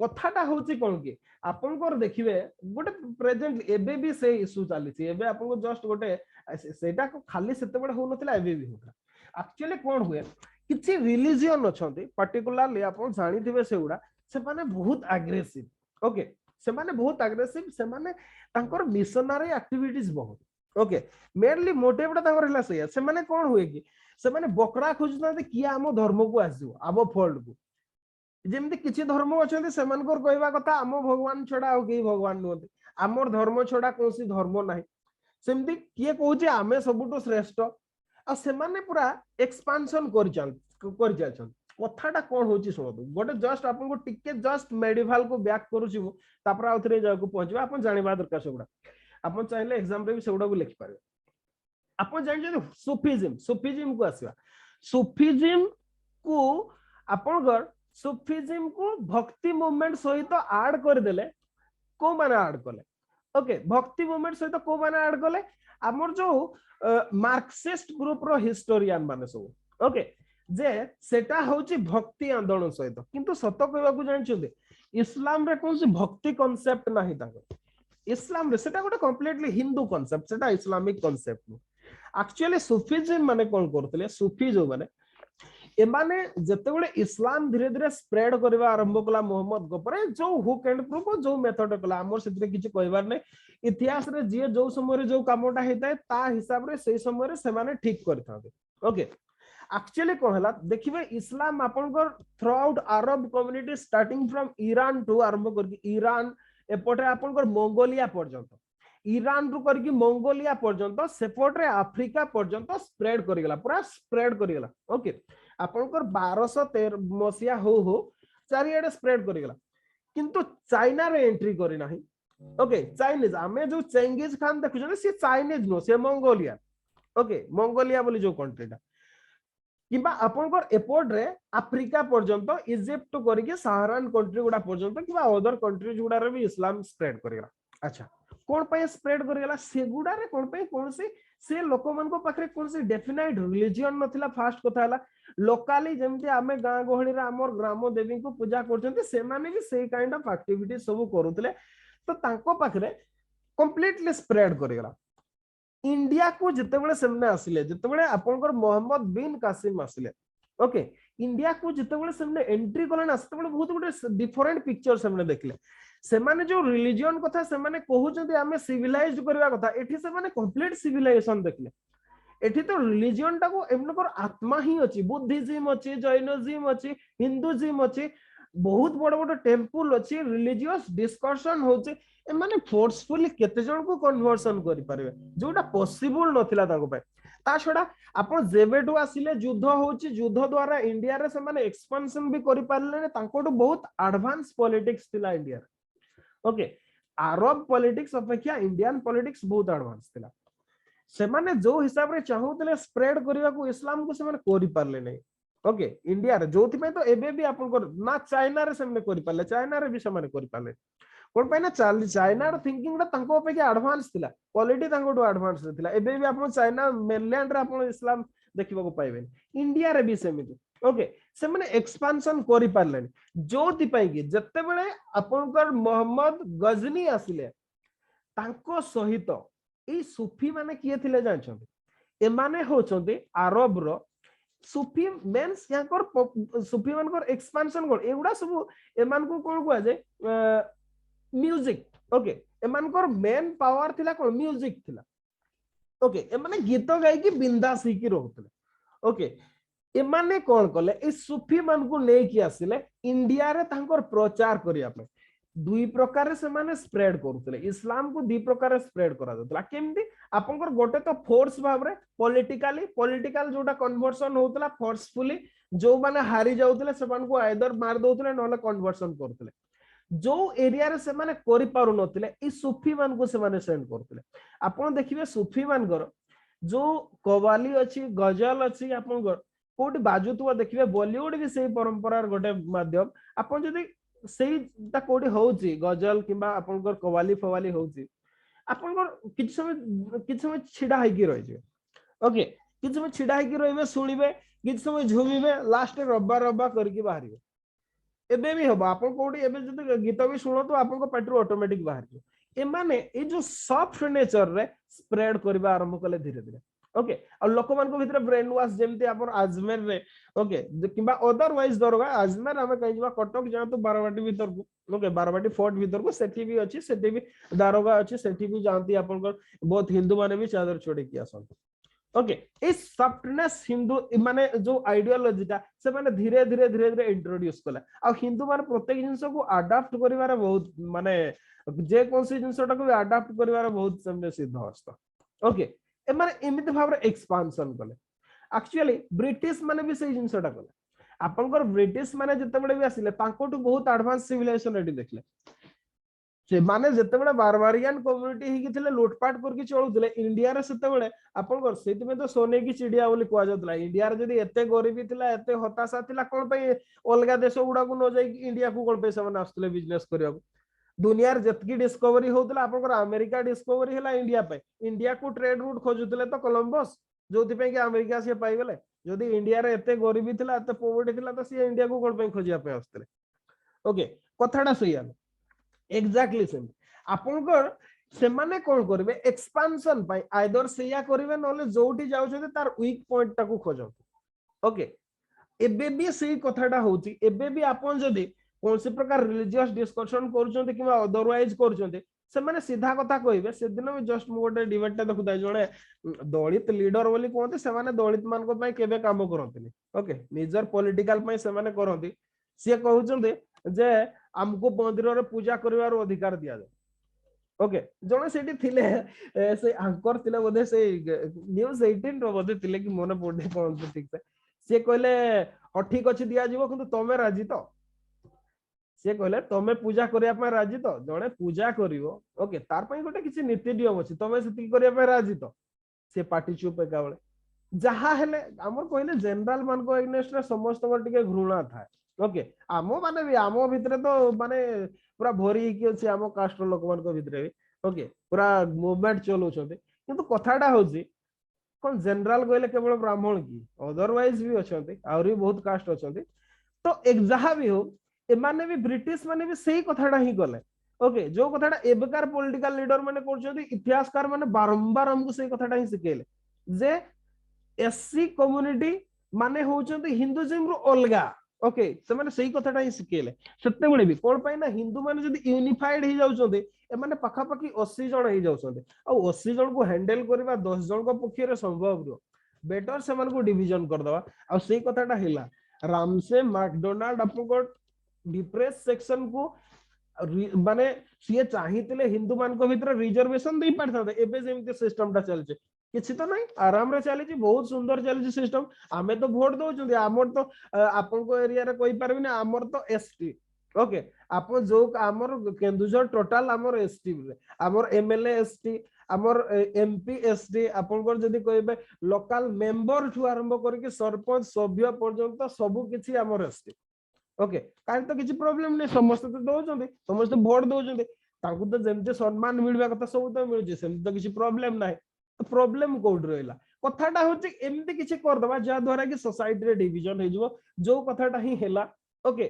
[SPEAKER 1] कथाटा होची कोन कि आपन को देखिबे गोटे प्रेजेंट एबे भी से इशू चली छी एबे आपन को जस्ट गोटे सेटा को खाली सेते बडे हो नथिला एबे भी होता एक्चुअली कोन हुए किछि रिलीजियन अछंती पर्टिकुलरली आपन जानि थिबे सेउडा से माने बहुत एग्रेसिव ओके से माने बहुत एग्रेसिव से माने तांकर मिशनरी एक्टिविटीज बहुत ओके मेनली मोटिवटा तांकर हला से माने कोन हुए कि से माने बकरा खोजता कि आम धर्म को आसो आम फोल्ड को जेमती किछि धर्म अछंती सेमानकर कहबा कथा आम भगवान छडा हो के भगवान नुहति आमर धर्म छडा कोसी धर्म नाही सेमती किए कहूचे आमे सबुटो श्रेष्ठ आ सेमाने पूरा एक्सपांशन कर जाछन कथाटा कोन होची सुनतु गोटे जस्ट आपन को टिके जस्ट मेडिवल को बैक करूची मु तापर आउथरे जाको पहुंचबा आपन जानिबा दरकार सबुडा आपन चाहिले एग्जाम रे भी सबुडा को लिखि पारे आपन जानि जे सूफीज्म को आसीबा सूफीज्म को आपनगर सूफीज्म को भक्ति मूवमेंट सहित ऐड कर देले को माने ऐड करले ओके भक्ति मूवमेंट सहित को माने ऐड करले हमर जो मार्क्सिस्ट ग्रुप रो हिस्टोरियन माने सब ओके जे सेटा होची भक्ति आंदोलन सहित किंतु सत कहबा को जानि इस्लाम रे कोन से भक्ति कांसेप्ट नाही ताको इस्लाम रे सेटा गोटे कंप्लीटली हिंदू कांसेप्ट सेटा इस्लामिक कांसेप्ट एक्चुअली सूफीज्म माने कोन करतले सूफी जो माने एमाने जते बेले इस्लाम धीरे धीरे स्प्रेड करबा आरंभ कला मोहम्मद गपरे जो हुक एंड प्रूफ जो मेथड कला हमर सेतरे किछि कहबार नै इतिहास रे जे जो समय रे जो कामटा हेताय ता हिसाब रे सेही समय रे से माने ठीक करथाबे ओके एक्चुअली कोन हला देखिबे इस्लाम आपनकर throughout Arab community starting from Iran to आरंभ करके ईरान एपटे आपनकर मंगोलिया पर्यंत ईरान रु करके मंगोलिया पर्यंत सेपटे अफ्रीका पर्यंत स्प्रेड करिगला पूरा स्प्रेड करिगला ओके आपनकर 1213 मसिया हो चारियाडे स्प्रेड करिगला किंतु चाइना रे एंट्री करि नाही ओके चाइनीज आमे जो चेंगिस खान देखु से चाइनीज नो से मंगोलिया ओके मंगोलिया बोली जो कंट्रीटा किबा आपनकर एपोर्ट रे अफ्रीका पर्यंत इजिप्ट करके सहारान कंट्री गुडा पर्यंत किबा अदर कंट्रीज गुडा रे भी इस्लाम स्प्रेड करिगला अच्छा कोन पे स्प्रेड करिगला सेगुडा रे कोन पे कोन से लोक मन को पाखरे कोन से डेफिनाइट रिलीजियन नथिला फास्ट कथा हला लोकली जेमति आमे गां गहळी रे हमर ग्राम देवी को पूजा करचंती से माने भी सेही काइंड ऑफ एक्टिविटी सब करूतले तो तांको पाखरे कंप्लीटली स्प्रेड करिगला इंडिया को जिते बेले सेमने आसिले जिते बेले आपनकर मोहम्मद बिन कासिम आसिले ओके इंडिया को जिते बेले सेमने एंट्री करन आस्ते बेले बहुत गुटे डिफरेंट पिक्चर सेमने देखले से माने जो रिलीजियन कथा से माने कहउचंती आमे सिविलाइज्ड करबा कथा एठी से माने कंप्लीट सिविलाइजेशन देखले एठी तो रिलीजियन टा को एमनकर आत्मा ही अछि बुद्धिज्म अछि जैनिज्म अछि हिंदुज्म अछि बहुत बड़ बड़ टेंपल अछि रिलीजियस डिस्कशन होचे ए माने फोर्सफुली केते जन को कन्वर्सन करि पारबे जोटा पॉसिबल नथिला ताको पे ता छडा आपण जेबेटू आसिले युद्ध होची युद्ध द्वारा इंडिया रे से माने एक्सपेंशन भी करि पारले ताकोटो बहुत एडवांस पॉलिटिक्स थिला इंडिया ओके अरब पॉलिटिक्स अपेक्षा इंडियन पॉलिटिक्स बहुत एडवांस थिला से माने जो हिसाब रे चाहूतले स्प्रेड करिवा को इस्लाम को से माने करि पारले नै ओके इंडिया रे जोथि पे तो एबे भी आपन ना चाइना रे सेमने करि पाले चाइना रे भी समान करि पाले कोन पे ना चाइना रो थिंकिंग रा तांको पे के एडवांस थिला क्वालिटी तांको टू एडवांस थिला एबे भी आपन चाइना मेनलैंड रे आपन इस्लाम देखिबा को पाइबे इंडिया रे भी सेमिति ओके से माने एक्सपांशन करि पारले जोथि पे कि जत्ते बेले आपनकर मोहम्मद गजनी आसिले तांको सहित ए सूफी माने किए थिले जानछन ए माने होचंती अरब रो सूफी मेंस याकर सूफी मानकर एक्सपांशन कोन एगुडा सब एमान को कोन को जे म्यूजिक ओके एमानकर मेन पावर थिला कोन म्यूजिक थिला ओके एमाने गीत गाई की बिंदास ही की रहतले ओके एमाने कोन कले ए सूफी मान को नै कि आसिले इंडिया रे तांकर प्रचार करिया पे दुई प्रकार से माने स्प्रेड करथले इस्लाम को दुई प्रकार स्प्रेड करा दतला केमती आपनकर गोटे तो फोर्स भाबरे पॉलिटिकल जोटा कन्वर्सन होतला फोर्सफुली जो माने हारी जाउतले सेमान को आइदर मार दोतले नले कन्वर्सन करथले जो एरिया रे से माने करि पारु नथिले ई सूफी मान को से माने सेंड करथले आपन देखिबे सूफी मानकर जो कव्वाली अछि गजल अछि आपनकर कोठी बाजुतुवा देखिबे बॉलीवुड भी सेही परंपरार गोटे माध्यम आपन जदी सेही ता कोठी होउची गजल किबा आपनकर कव्वाली फवाली होउची आपनकर किछ समय छिडा हाइकी रहि जे ओके किछ समय छिडा हाइकी रहिबे सुनिबे किछ समय झुमिबे लास्ट रब्बा रब्बा करके बाहरिबे एबे भी हबो आपन कोठी एबे जदी गीत भी सुनो तो आपन को पेट्रो ऑटोमेटिक बाहर जे ए माने ए जो सॉफ्ट नेचर रे स्प्रेड करबा आरंभ कले धीरे धीरे ओके आ लोक मान को भीतर ब्रेन वॉश जेमती आपन अजमेर रे ओके किबा अदरवाइज दरगा अजमेर हमें कहि जबा कटक जा तो बारवाटी भीतर को ओके बारवाटी फोर्ट भीतर को सेठी भी अछि सेठी भी दारोगा अछि सेठी भी जानती आपन को बहुत हिंदू माने भी चादर छोड़े कि आसन ओके इस सॉफ्टनेस हिंदू माने जो आइडियोलॉजीटा से माने धीरे धीरे इंट्रोड्यूस कला आ हिंदू माने प्रत्येक जिंस को अडॉप्ट करिवार बहुत माने जे कोनसी जिंसटा को अडॉप्ट करिवार बहुत समझ सिद्ध हस्त ओके ए माने एमिति भाबरे एक्सपांशन कले एक्चुअली ब्रिटिश माने भी सेही जिंसटा कले आपनकर ब्रिटिश माने जते बडे भी आसिले तांकोटू बहुत एडवांस सिविलाइजेशन रेडी देखले से माने जते बडे बारबारियन कम्युनिटी ही थिले लूटपाट करके चलुथिले इंडिया रे सेते बडे आपनकर सेति में तो सोने की चिड़िया बोली कुआ जातला इंडिया रे जदी एते गरीबी थिला एते हताशा थिला कोन पे अलगा देश गुडा को न जाई इंडिया को कोन पैसा माने आस्तले बिजनेस करिया दुनिया रे जतकी डिस्कवरी होतला आपनकर अमेरिका डिस्कवरी हला इंडिया पे इंडिया को ट्रेड रूट खोजुतले तो कोलंबस जोथि पे कि अमेरिका से पाई गेले जदी इंडिया रे एते गरीबी थिला एते पॉवर्टी थिला तो से इंडिया को कोन पे खोजिया पे आस्तले ओके कथाडा सैया एग्जैक्टली सेम आपनकर से माने कोन करबे एक्सपांशन पाई आइदर सैया करबे नले जोठी जाउ छथि तार वीक पॉइंट टाको खोजो ओके एबे भी सही कथाडा होची एबे भी आपन जदी कौन से प्रकार रिलीजियस डिस्कशन करूछन्ते किबा अदरवाइज करूछन्ते से माने सीधा कथा कहिबे से दिन में जस्ट मु गोटे डिबेट देखुदा जणे दलित लीडर बोली कोनते से माने दलित मान को पई केबे काम करंतनी ओके निजर पॉलिटिकल पई से माने करंती से कहउछन्ते जे हमको मंदिर रे पूजा करिवार अधिकार दिया जाय ओके जणे सेठी थिले से अंकर थिले बोधे से न्यूज़ 18 रो बोधे थिले कि मोने पडे पहुंच ठीक से कहले ह ठीक अछि दिया जीवो किंतु तमे राजी तो से कहले तमे पूजा करिया पे राजी तो जणे पूजा करिवो ओके तार पई गोटे किछि नीति नियम अछि तमे सेति करिया पे राजी तो से पार्टी चुप एकाबळे जहा हेले हमर कहले जनरल मान को एग्नेस्ट रे समस्त को टिके घृणा था ओके आमो माने भी आमो भितरे तो माने पूरा भरी कि अछि आमो कास्ट लोक मान को भितरे भी ओके पूरा मूवमेंट चलु छते किंतु कथाडा होछि कोन जनरल कहले केवल ब्राह्मण की अदरवाइज भी अछंते और भी बहुत कास्ट अछंते तो एक जहा भी हो एमाने भी ब्रिटिश माने भी सही कथाडा ही गले ओके जो कथाडा एबकार पॉलिटिकल लीडर माने करछथि इतिहासकार माने बारंबार हमको सही कथाडा ही सिखेले जे एससी कम्युनिटी माने होचंती हिंदुइज्म रो अलगा ओके से माने सही कथाडा ही सिखेले सत्ते बळे भी कोन पाई ना हिंदू माने जदी यूनिफाइड ही जाउछथि ए माने पाखा पाखी 80 जण ही जाउछथि आ 80 जण को हैंडल करबा 10 जण को पक्षी रे संभव रो बेटर से मान को डिवीजन कर दवा आ सही कथाडा हिला रामसे मैकडोनाल्ड आपको डिप्रेस सेक्शन को माने सीए चाहितिले हिंदू मान को भीतर रिजर्वेशन दे पारथाते एबे जेमते सिस्टम टा चलचे किछि तो नहीं आराम रे चली बहुत सुंदर चली सिस्टम आमे तो वोट दउछुंदी हमर तो आपन को एरिया रे कोइ परबी ना हमर तो एसटी ओके आपन जो हमर केंदुझर टोटल हमर एसटी रे हमर एमएलए एसटी आमर एमपी एसडी आपनकर जदी कहबे लोकल मेंबर ठु आरंभ करके सरपंच सभ्य पर्यंत सब किछि आमर एसटी ओके काहे तो किछि प्रॉब्लम नै समस्त तो दोजंदे समस्त वोट दोजंदे ताकू तो जेमते सम्मान मिलबा कथा सब तो मिलजे सेम तो किछि प्रॉब्लम नै तो प्रॉब्लम कोड रहला कथाटा होछि एमती किछि कर दबा जा द्वारा कि सोसाइटी रे डिवीजन हे जिवो जो कथाटा ही हेला ओके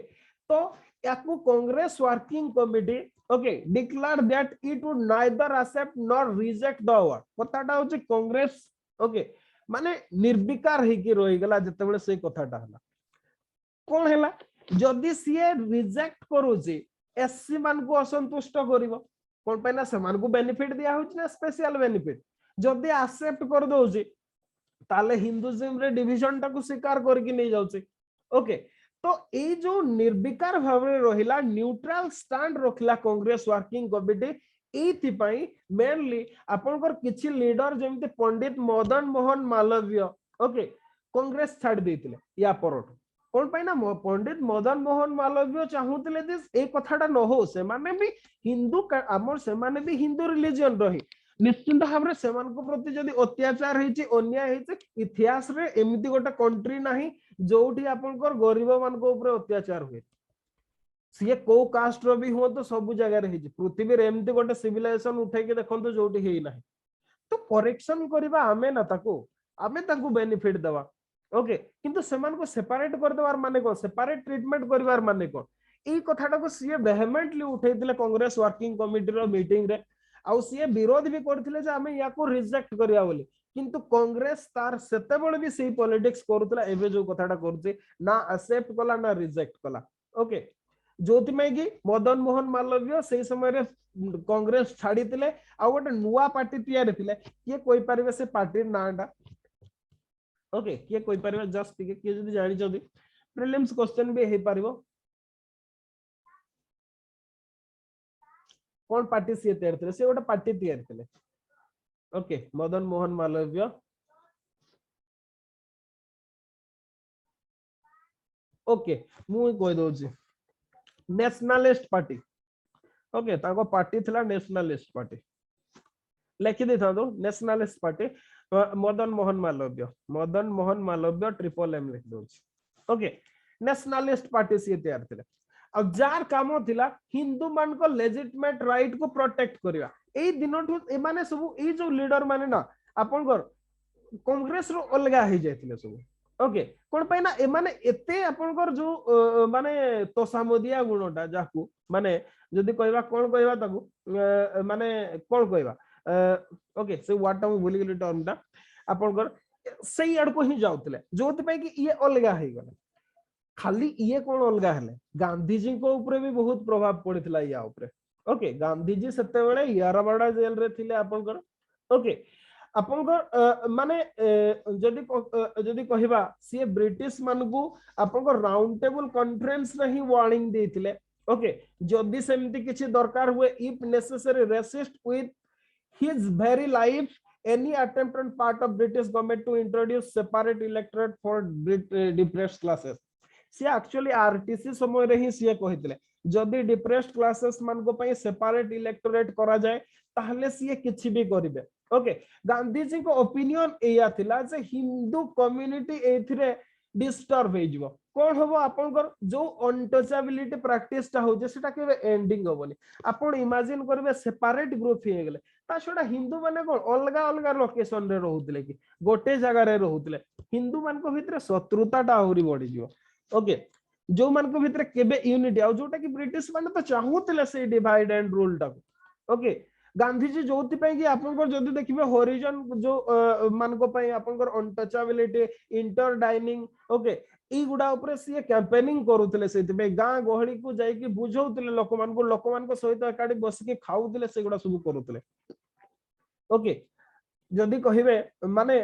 [SPEAKER 1] तो याकू Congress working committee okay declare that it would neither accept nor reject the award कथाटा होछि कांग्रेस ओके माने निर्विकार हे कि रहि गेला जते बेले से कथाटा हला कोन हेला जदि सीए रिजेक्ट करूची एससी मान को असंतुष्ट करिवो कोन पैना से मान को बेनिफिट दिया होछि ना स्पेशल बेनिफिट जदि एक्सेप्ट कर दोची ताले हिंदुइज्म रे डिवीजन टा को स्वीकार करके नहीं जाउची ओके तो ए जो निर्विकार भावरे रहिला न्यूट्रल स्टैंड रखला कांग्रेस वर्किंग कमिटी एथि पई मेनली आपनकर किछि लीडर जेमते पंडित मदन मोहन मालवीय ओके कांग्रेस छाड़ देथिले या परट कोन पाई ना पंडित मदन मोहन मालवीय चाहूतिले जे ए कथाटा न हो से माने भी हिंदू हमर से माने भी हिंदू रिलीजन रही निश्चित भाव से प्रति जदि अत्याचार होइछि अन्याय होइछि इतिहास रे एमिति गोटे कंट्री नाही जोठी आपनकर गरीब मान को ऊपर अत्याचार हुए सीए को कास्ट रो भी हो तो सब जगह रे होइछि पृथ्वी रे एमिति गोटे सिविलाइजेशन उठै के देखंतो जोठी हेइ नाही तो करेक्शन करबा आमे ना ताको आमे ताको बेनिफिट देबा ओके किंतु सेमान को सेपरेट कर देबार माने को सेपरेट ट्रीटमेंट करबार माने को ई कथाटा को सीए वेहेमेंटली उठैतिले कांग्रेस वर्किंग कमिटी रो मीटिंग रे आउ सीए विरोध भी करथिले जे आमे याको रिजेक्ट करिया बोली किंतु कांग्रेस तार सेते बेले भी सेही पॉलिटिक्स करथला एबे जो कथाटा करछि ना एक्सेप्ट कला ना रिजेक्ट कला ओके जोति में कि मदन मोहन मालवीय सेही समय रे कांग्रेस छाड़ीतिले आ गोटे नुवा पार्टी तैयार थिले के कोइ परिबे से पार्टी नाडा ओके के कोइ परिबे जस्ट के जदी जानि जदी प्रीलिम्स क्वेश्चन भी हे परिबो कौन पार्टी सी तैयार थे से गोटे पार्टी तैयार थे ओके मदन मोहन मालवीय ओके मु कहि दोछि नेशनलिस्ट पार्टी ओके ताको पार्टी थिला नेशनलिस्ट पार्टी लिखि देथा दो nationalist party Madan Mohan Malviya triple M लिख दोछि ओके नेशनलिस्ट पार्टी सी तैयार थे अब जार काम थिला हिंदू मान को लेजिटिमेट राइट को प्रोटेक्ट करिया ए दिनठु ए माने सब ए जो लीडर माने ना आपन घर कांग्रेस रो अलगा हे जायतिले सब ओके कोन पय ना ए माने एते आपन घर जो माने तोसामदिया गुणटा जाकू माने जदी कहबा कोन कहबा ताकू माने कोन कहबा ओके से वाट हम भूली गेली टर्म टा आपन घर सही अड़ को ही जाउतले जोति पय कि ये अलगा हे गले खाली ये कौन अलगा है गांधीजी को ऊपर भी बहुत प्रभाव पड़ता या ऊपर ओके गांधीजी सेते बेले याराबाड़ा जेल रे थिले आपनकर ओके आपनकर माने जदी जदी कहिबा सी ब्रिटिश मान को आपनकर राउंड टेबल कॉन्फ्रेंस रे ही वार्निंग देथिले ओके जदी सेमति किछि दरकार हुए if necessary resist with his very life any attempt on part of British government to introduce separate electorate for depressed classes सी एक्चुअली आरटीसी समय रे ही सी कहितले जदी डिप्रेस्ड क्लासेस मान को पई सेपरेट इलेक्टोरेट करा जाए ताहले सी किछि भी करिवे ओके गांधी जी को ओपिनियन एया थिला जे हिंदू कम्युनिटी एथिरे डिस्टर्ब हे जिवो कोन होबो आपनकर जो अनटचेबिलिटी प्रैक्टिस ता हो जे सेटा केबे एंडिंग होबोनी आपन इमेजिन करबे सेपरेट ग्रुप हे गेले ता छोडा हिंदू माने कोन अलगा अलगा लोकेशन रे रहउतले कि गोटे जगह रे रहउतले हिंदू मान को भितरे शत्रुता टा औरी बढ़ी जिवो ओके जो मान को भितर केबे यूनिटी आ जोटा कि ब्रिटिश माने तो चाहूतिले से डिवाइड एंड रूल टा ओके गांधी जी जोति पई कि आपन को जदी देखिबे होरिजन जो मान को पई आपन को अनटचेबिलिटी इंटर डाइनिंग ओके ई गुडा ऊपर से कैंपेनिंग करूतिले सेति पे गां गहळी को जाई कि बुझौतिले लोक मान को सहित एकाडी बस के खाउतिले से गुडा सब करूतिले ओके जदी कहिबे माने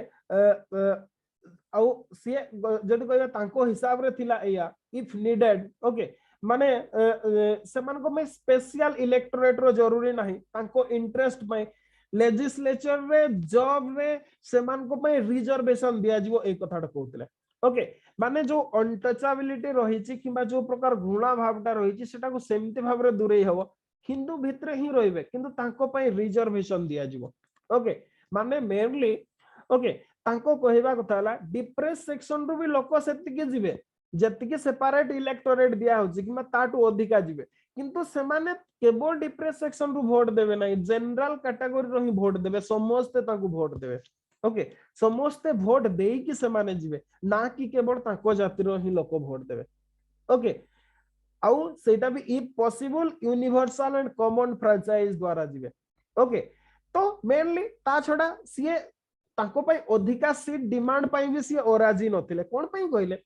[SPEAKER 1] आउ सी जदी कहबा तांको हिसाब रे थिला एया इफ नीडेड ओके माने सेमान को में स्पेशल इलेक्टोरेट रो जरूरी नाही तांको इंटरेस्ट में लेजिस्लेचर रे जॉब रे सेमान को में रिजर्वेशन दिया जिवो ए कथाटा कहउतले ओके माने जो अनटचेबिलिटी रहिछि किबा जो प्रकार घृणा भावटा रहिछि सेटा को सेमति भाव रे दूरेई हबो हिंदू भितरे ही रहिबे किंतु तांको पई रिजर्वेशन दिया जिवो ओके माने मेनली ओके तांको कहवा कथा हला डिप्रेस सेक्शन रु भी लोक सेतिके जिवे जतिके सेपरेट इलेक्टोरेट दिया होची कि ताटू अधिका जिवे किंतु सेमाने केवल डिप्रेस सेक्शन रु वोट देबे नाही जनरल कैटेगरी रो ही वोट देबे समस्त ताकू वोट देबे ओके समस्त वोट देई कि सेमाने जिवे ना कि केवल ताको जाति रो ही लोक वोट देबे ओके आउ सेटा भी if possible universal and common franchise द्वारा जिवे ओके तो मेनली ता छडा सीए ताको पई अधिका सीट डिमांड पई भी सीए ओराजी नथिले कोन पई कहले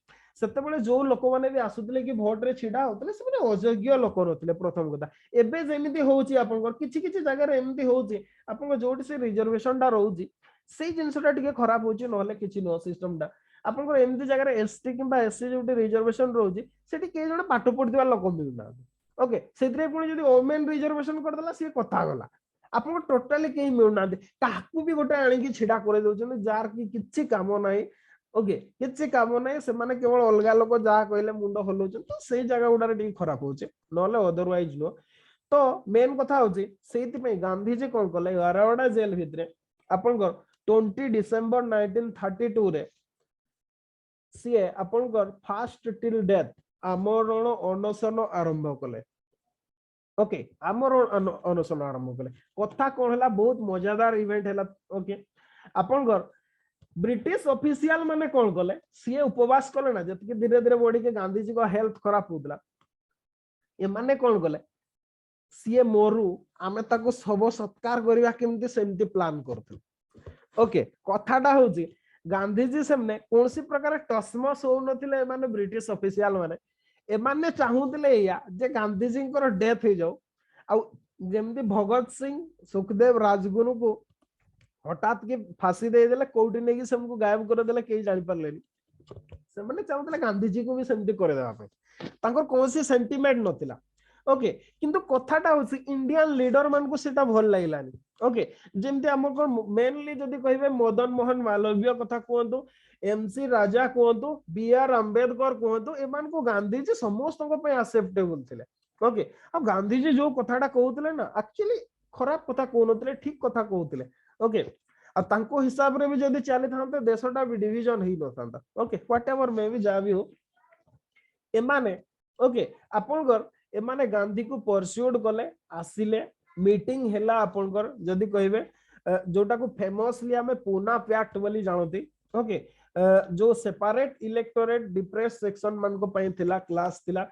[SPEAKER 1] सेते बेले जो लोक माने भी आसुतले कि वोट रे छिडा होतले से माने अयोग्य लोक नथिले प्रथम कथा एबे जेमिति होउची आपनकर किछि किछि जगह रे एमिति होउची आपन जोटी से रिजर्वेशन डा रहउची सेई जिंसटा टिके खराब होउची नहले किछि नो सिस्टम डा आपनकर एमिति जगह रे एसटी किबा एससी जोटी रिजर्वेशन रहउची सेठी के जण पाठ पढितबा लोक मिलुना ओके सेतरे पुनी जदी ओमेन रिजर्वेशन कर देला से कथा गला आपन टोटली कहीं मिलुना काकू भी गोटे आनिकी छिडा करे दउछन जार की किछि काम नाही ओके किछि काम नाही से माने केवल अलगा लोक जा कहले मुंड हलउछन तो सेई जगह गुडा रे खराब होचे नले अदरवाइज नो तो मेन कथा होची सेति पे गांधी जी कोन कले वारावाड़ा जेल भितरे आपन 20 डिसेंबर 1932 रे सीए आपन फास्ट टिल डेथ आमरण अनशन आरंभ कले ओके आमरण अनशन आरंभ कले कथा कोन हला बहुत मजादार इवेंट हला ओके आपन ब्रिटिश ऑफिशियल माने कोन कले सीए उपवास कले ना जति धीरे धीरे बॉडी के गांधी जी को हेल्थ खराब होतला ए माने कोन कले सीए मोरू आमे ताको सब सत्कार करबा केमती सेमती प्लान करथि ओके कथाटा होची गांधी जी सेमने कोनसी प्रकार टसमस हो नथिले माने ब्रिटिश ऑफिशियल माने ए माने चाहुतले या जे गांधी जी को डेथ हो जाओ आ जेमती भगत सिंह सुखदेव राजगुरु को हठात के फांसी दे देले कोउटी नेकी सबको गायब कर देले केही जानि परलेनी से माने चाहुतले गांधी जी को भी सेमती करे देबा पे तांकर कोनसी सेंटीमेंट नथिला ओके किंतु कथाटा होसी इंडियन लीडर मान को सेटा भल लागिलानी ओके जेमती हमको मेनली जदी कहिबे मदन मोहन मालवीय कथा कहंतु एमसी राजा कहंतु बीआर अंबेडकर कहंतु एमान को गांधी जी समस्त को पे एक्सेप्टेबल थिले ओके अब गांधी जी जो कथाटा कहउतले ना एक्चुअली खराब कथा कहउतले ठीक कथा कहउतले ओके अब तांको हिसाब रे भी जदी चली थांते देशटा भी डिवीजन ही न थांता ओके व्हाटएवर मे भी जा भी हो एमाने ओके आपनकर एमाने गांधी को परस्यूड कले आसिले मीटिंग हेला आपनकर जदी कहिबे जोटा को फेमसली हमें पूना पैक्ट बोली जानती ओके जो सेपरेट इलेक्टोरेट डिप्रेस सेक्शन मान को पई थिला क्लास थिला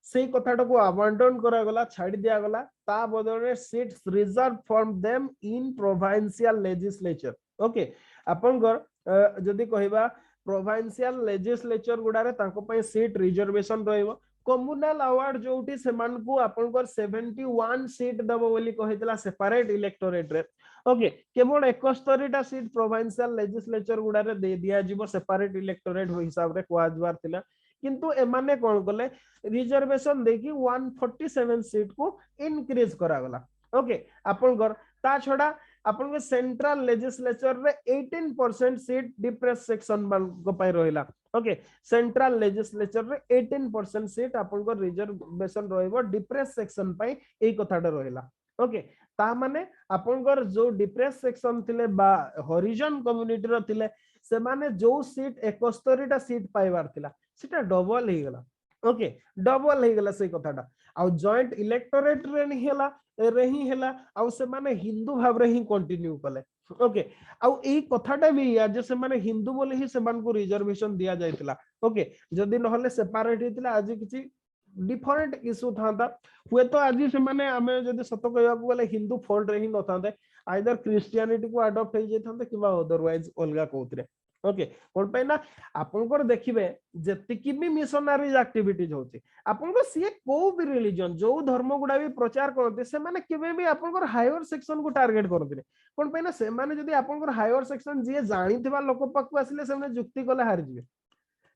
[SPEAKER 1] सेई कथाटा को अबंडन करा गला छाडी दिया गला ता बदले seats reserve for them in provincial legislature okay आपनकर जदी कहिबा प्रोविंशियल लेजिस्लेचर गुडारे तांको पई सीट रिजर्वेशन रहइबो कम्युनल अवार्ड जोटी सेमान को आपनकर 71 सीट दबो बोली कहितला सेपरेट इलेक्टोरेट रे ओके केवल 71 टा सीट प्रोविंशियल लेजिस्लेचर गुडारे दे दिया जीवो सेपरेट इलेक्टोरेट हो हिसाब रे कोआजवार थिला किंतु एमाने कोन कले रिजर्वेशन देखि 147 सीट को इंक्रीज करा गला ओके आपनकर ता छडा आपन के सेंट्रल लेजिस्लेचर रे 18% सीट डिप्रेस सेक्शन मान को पाई रहिला ओके सेंट्रल लेजिस्लेचर रे 18% सीट आपन को रिजर्वेशन रहइबो डिप्रेस सेक्शन पाई एई कथाटा रहिला ओके ता माने आपन को जो डिप्रेस सेक्शन थिले बा हरिजन कम्युनिटी रो थिले से माने जो सीट 71 टा सीट पाइबार थिला सेटा डबल हे गेला ओके डबल हे गेला से कथाटा आ जॉइंट इलेक्टोरेट रे नि हेला रही हेला आ से माने हिंदू भाव रे ही कंटिन्यू कले ओके आ एई कथाटा भी या जे से माने हिंदू बोले ही से मान को रिजर्वेशन दिया जायतिला ओके जदी नहले सेपरेट हितला आज किछि डिफरेंट इशू थांता हुए तो आज से माने हमें जदी सत कहबा को बोले हिंदू फोल्ड रे ही न थांते आइदर क्रिश्चियनिटी को अडॉप्ट हे जे थांते किबा अदरवाइज अलगा कोतरे ओके कोन पे ना आपनकर देखिबे जतिकी भी मिशनरीज एक्टिविटीज होची आपनकर सीए को भी रिलीजन जो धर्म गुडा भी प्रचार करते से माने केबे भी आपनकर हायर सेक्शन को टारगेट करते कोन पे ना से माने जदी आपनकर हायर सेक्शन जे जानिथिबा लोक पक्क आसिले से माने जुक्ति कले हारि जिवे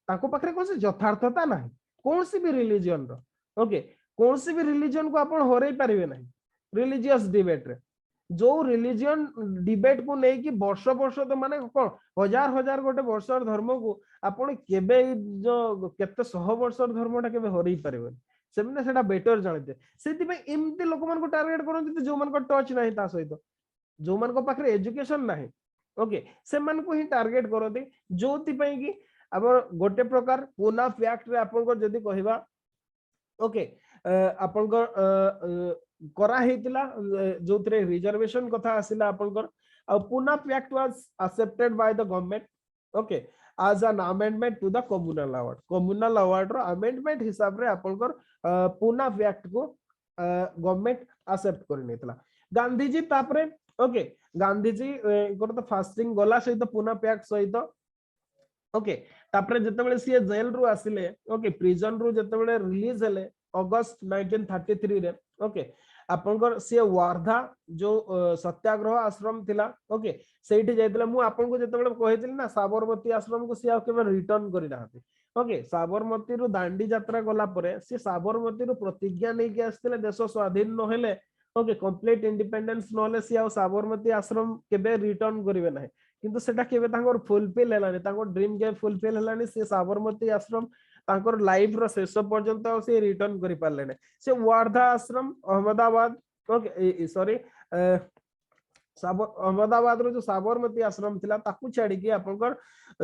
[SPEAKER 1] ताको पखरे कोन यथार्थता नाही कोन सी भी रिलीजन रो ओके कोन सी भी रिलीजन को आपण हरै परिबे नाही रिलीजियस डिबेट रे जो रिलीजन डिबेट को नहीं कि वर्ष वर्ष तो माने कोन हजार हजार गोटे वर्षर धर्म को आपण केबे जो केते 100 वर्षर धर्मटा केबे हरै परिबे सेमने सेटा बेटर जानते सेति पे एमती लोक मन को टारगेट करन जो मन को टच नाही ता सहित जो मान को पाखरे एजुकेशन नाही ओके से मान को ही टार्गेट करते जोति पई कि अब गोटे प्रकार पूना फैक्ट रे आपन को जदी कहबा ओके आपन को करा हेतिला जोतरे रिजर्वेशन कथा आसिला आपन को आ Poona pact was accepted by the government okay as an amendment to the communal award रो amendment हिसाब रे आपन को पूना फैक्ट को गवर्नमेंट एक्सेप्ट कर नेतला गांधी जी तापरे ओके गांधी जी को तो फास्टिंग गला सहित पूना फैक्ट सहित ओके तापरे जतबेले सी जेल रु आसिले ओके प्रिजन रु जतबेले रिलीज हेले अगस्त 1933 रे ओके आपनकर सी वार्धा जो सत्याग्रह आश्रम थिला ओके सेठी जायतिला मु आपन को जतबेले कहितिली ना साबरमती आश्रम को सी आ केबे रिटर्न करि नाहति ओके साबरमती रु दांडी यात्रा गला परे सी साबरमती रु प्रतिज्ञा नै के आस्तिले देश स्वाधीन न हेले ओके कंप्लीट इंडिपेंडेंस नले सी आ साबरमती आश्रम केबे रिटर्न करिवे नाही किंतु सेटा केबे तांकर फुलफिल हेलानी तांकर ड्रीम के फुलफिल हेलानी से साबरमती आश्रम तांकर लाइफ रो शेष पर्यंत से रिटर्न करि पारले ने से वार्धा आश्रम अहमदाबाद ओके सॉरी अहमदाबाद रो जो साबरमती आश्रम थिला ताकू छाडी के आपनकर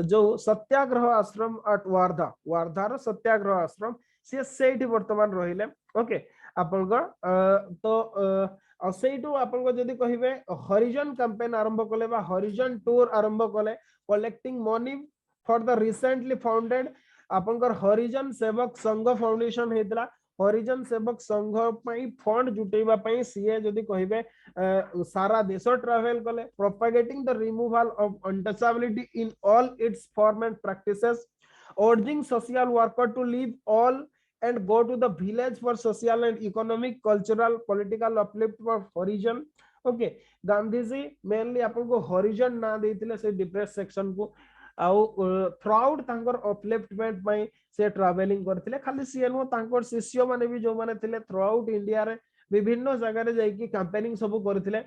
[SPEAKER 1] जो सत्याग्रह आश्रम एट वार्धा रो सत्याग्रह आश्रम से सेठी वर्तमान रहिले ओके आपनकर तो सेठू आपन जदि कहिबे हरिजन कैंपेन आरंभ कले बा हरिजन टूर आरंभ कले collecting money for the recently founded आपनकर हरिजन सेवक संघ फाउंडेशन हेतला हरिजन सेवक संघ पई फंड जुटेबा पई सीए जदि कहिबे सारा देश ट्रैवल कले propagating the removal of untouchability in all it's form and practices urging social worker to leave all and go to the village for social and economic cultural political uplift for horijan okay Gandhi ji mainly आपन को हरिजन ना देथिले से depress section को आउ through out तांकर upliftment पई से travelling करथिले खाली सीए नो तांकर शिष्य माने भी जो माने थिले थ्रू आउट इंडिया रे विभिन्न जगह रे जाई की कैंपेनिंग सब करथिले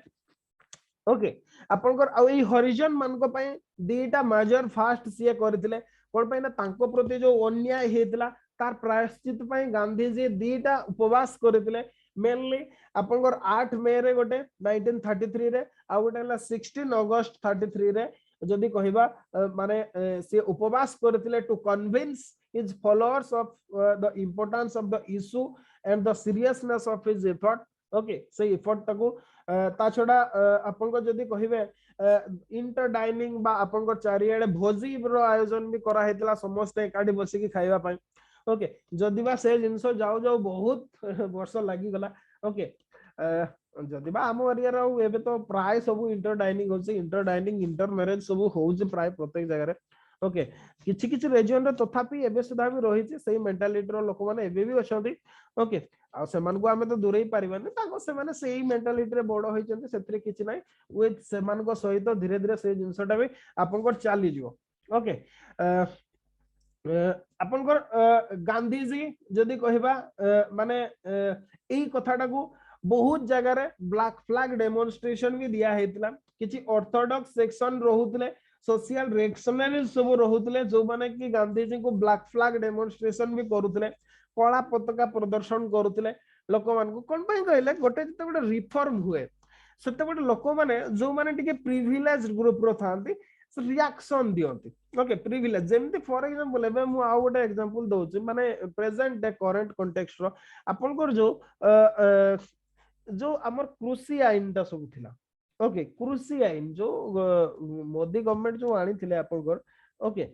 [SPEAKER 1] ओके आपनकर आ ई हरिजन मान को पई दीटा मेजर फास्ट सीए करथिले कोन पई ना तांको प्रति जो अन्याय हेतला तार प्रायश्चित पई गांधी जी दीटा उपवास करथिले मेनली आपनकर 8 मई रे गोटे 1933 रे आ गोटे हला 16 अगस्त 33 रे जदि कहिबा माने से उपवास करथिले to convince his followers of the importance of the issue and the seriousness of his effort okay से एफर्ट ताको ता छडा आपन को जदि कहिबे इंटर डाइनिंग बा आपन को चारियाडे भोजी रो आयोजन भी करा हेतला समस्त एकाडी बसी की खाइबा पई ओके जदि बा से जिंसो जाऊ जाऊ बहुत वर्ष लागि गला ओके जदि बा हम एरिया रो एबे तो प्राय सब इंटर डाइनिंग होछि इंटर डाइनिंग इंटर मैरिज सब होउछि प्राय प्रत्येक जगह रे ओके किछि किछि रीजन रे तथापि एबे सुधा भी रहिछि सेही मेंटालिटी रो लोक माने एबे भी अछंती ओके आ सेमान को हमें तो दूर ही पारिबानी ताको से माने सेही मेंटालिटी रे बडो होइछन्ते सेतरे किछि नै विथ सेमान को सहित धीरे धीरे से जिंसटा भी आपन को चाली जिवो ओके आपन को गांधी जी जदी कहिबा माने एही कथाटा को बहुत जगह रे ब्लैक फ्लैग डेमोन्स्ट्रेशन भी दिया हेतला किछि ऑर्थोडॉक्स सेक्शन रहुतले सोशल रिएक्शनरी सब रहुतले जो माने कि गांधी जी को ब्लैक फ्लैग डेमोन्स्ट्रेशन भी करूतले कला पताका प्रदर्शन करूतले लोक मान को कोन पई कहले गोटे जते गोटे रिफॉर्म हुए सते गोटे लोक माने जो माने टिके प्रिविलेज ग्रुप रो थांती रिएक्शन दियंती ओके प्रिविलेज जेमती फॉर एग्जांपल एबे मु आ गोटे एग्जांपल दोछि माने प्रेजेंट डे करंट कॉन्टेक्स्ट रो आपन को जो हमर कृषि आईन ता सब थिला ओके कृषि आईन जो मोदी गवर्नमेंट जो आनी थिले आपन को ओके